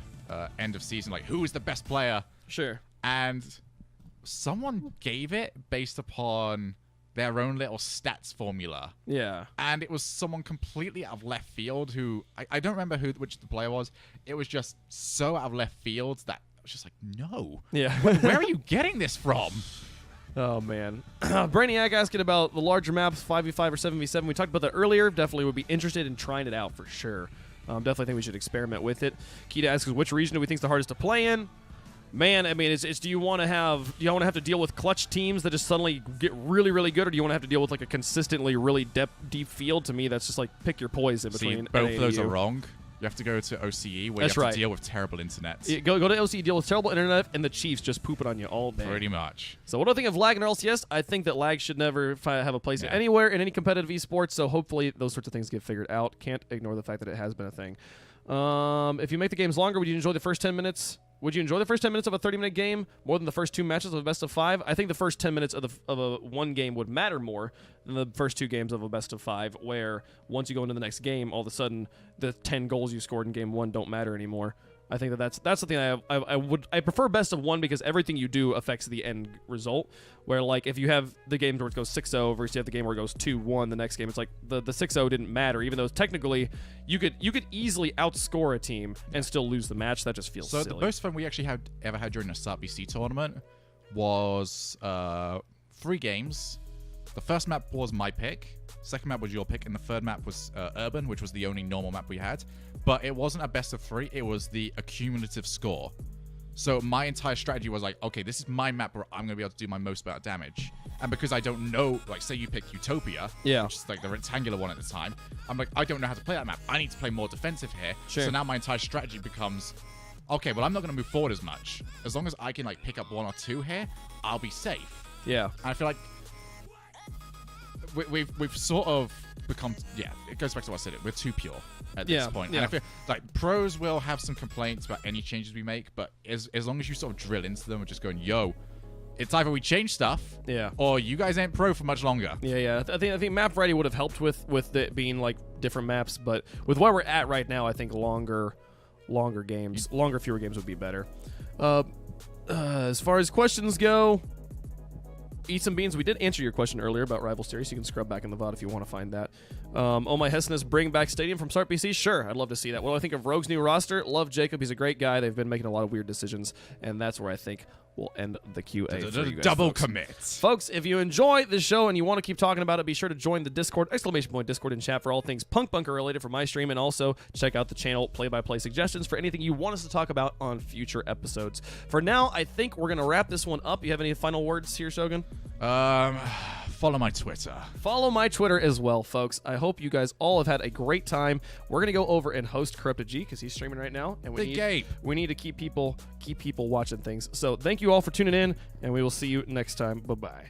end of season, like, who is the best player? Sure. And someone gave it based upon their own little stats formula. Yeah. And it was someone completely out of left field who, I don't remember which the player was. It was just so out of left field that I was just like, no. Yeah. Where are you getting this from? Oh, man. Brainiac asking about the larger maps, 5v5 or 7v7. We talked about that earlier. Definitely would be interested in trying it out for sure. Definitely think we should experiment with it. Keita asks, which region do we think is the hardest to play in? Man, I mean, it's do you want to have to deal with clutch teams that just suddenly get really, really good, or do you want to have to deal with like a consistently really deep field? To me, that's just like pick your poison between. Both of those are wrong. You have to go to OCE where That's you have right. to deal with terrible internet. Go to OC, deal with terrible internet, and the Chiefs just pooping on you all day. Pretty much. So what do I think of lag in LCS? I think that lag should never have a place anywhere in any competitive esports, so hopefully those sorts of things get figured out. Can't ignore the fact that it has been a thing. If you make the games longer, would you enjoy the first 10 minutes? Would you enjoy the first 10 minutes of a 30-minute game more than the first 2 matches of a best of 5? I think the first 10 minutes of a one game would matter more than the first 2 games of a best of 5, where once you go into the next game, all of a sudden the 10 goals you scored in game 1 don't matter anymore. I think that's something I prefer best of 1 because everything you do affects the end result. Where like if you have the game where it goes 6-0 versus you have the game where it goes 2-1 the next game, it's like the 6-0 didn't matter, even though technically you could easily outscore a team and still lose the match. That just feels silly. The most fun we actually ever had during a SARBC tournament was 3 games. The first map was my pick, second map was your pick, and the third map was Urban, which was the only normal map we had. But it wasn't a best of 3, it was the accumulative score. So my entire strategy was like, okay, this is my map where I'm going to be able to do my most amount of damage. And because I don't know, like say you pick Utopia, which is like the rectangular one at the time, I'm like, I don't know how to play that map. I need to play more defensive here. Sure. So now my entire strategy becomes, okay, well, I'm not going to move forward as much. As long as I can like pick up 1 or 2 here, I'll be safe. Yeah. And I feel like we've sort of become, it goes back to what I said, we're too pure at this point. Yeah. And I feel like pros will have some complaints about any changes we make, but as long as you sort of drill into them and just going, yo, it's either we change stuff, or you guys ain't pro for much longer. Yeah. I think map variety would have helped with it being like different maps, but with where we're at right now, I think fewer games would be better. As far as questions go, Eat Some Beans, we did answer your question earlier about Rival Series. You can scrub back in the VOD if you want to find that. Oh My Hessiness, bring back Stadium from Start PC? Sure, I'd love to see that. What do I think of Rogue's new roster? Love Jacob. He's a great guy. They've been making a lot of weird decisions, and that's where I think we'll end the QA for you guys, Double folks. commit. Folks, if you enjoy the show and you want to keep talking about it, be sure to join the Discord, ! Discord and chat for all things Punk Bunker related for my stream, and also check out the channel play-by-play suggestions for anything you want us to talk about on future episodes. For now, I think we're going to wrap this one up. You have any final words here, Shogun? Follow my Twitter. Follow my Twitter as well, folks. I hope you guys all have had a great time. We're going to go over and host Corrupted G because he's streaming right now, and we need to keep people watching things. So thank you all for tuning in, and we will see you next time. Bye-bye.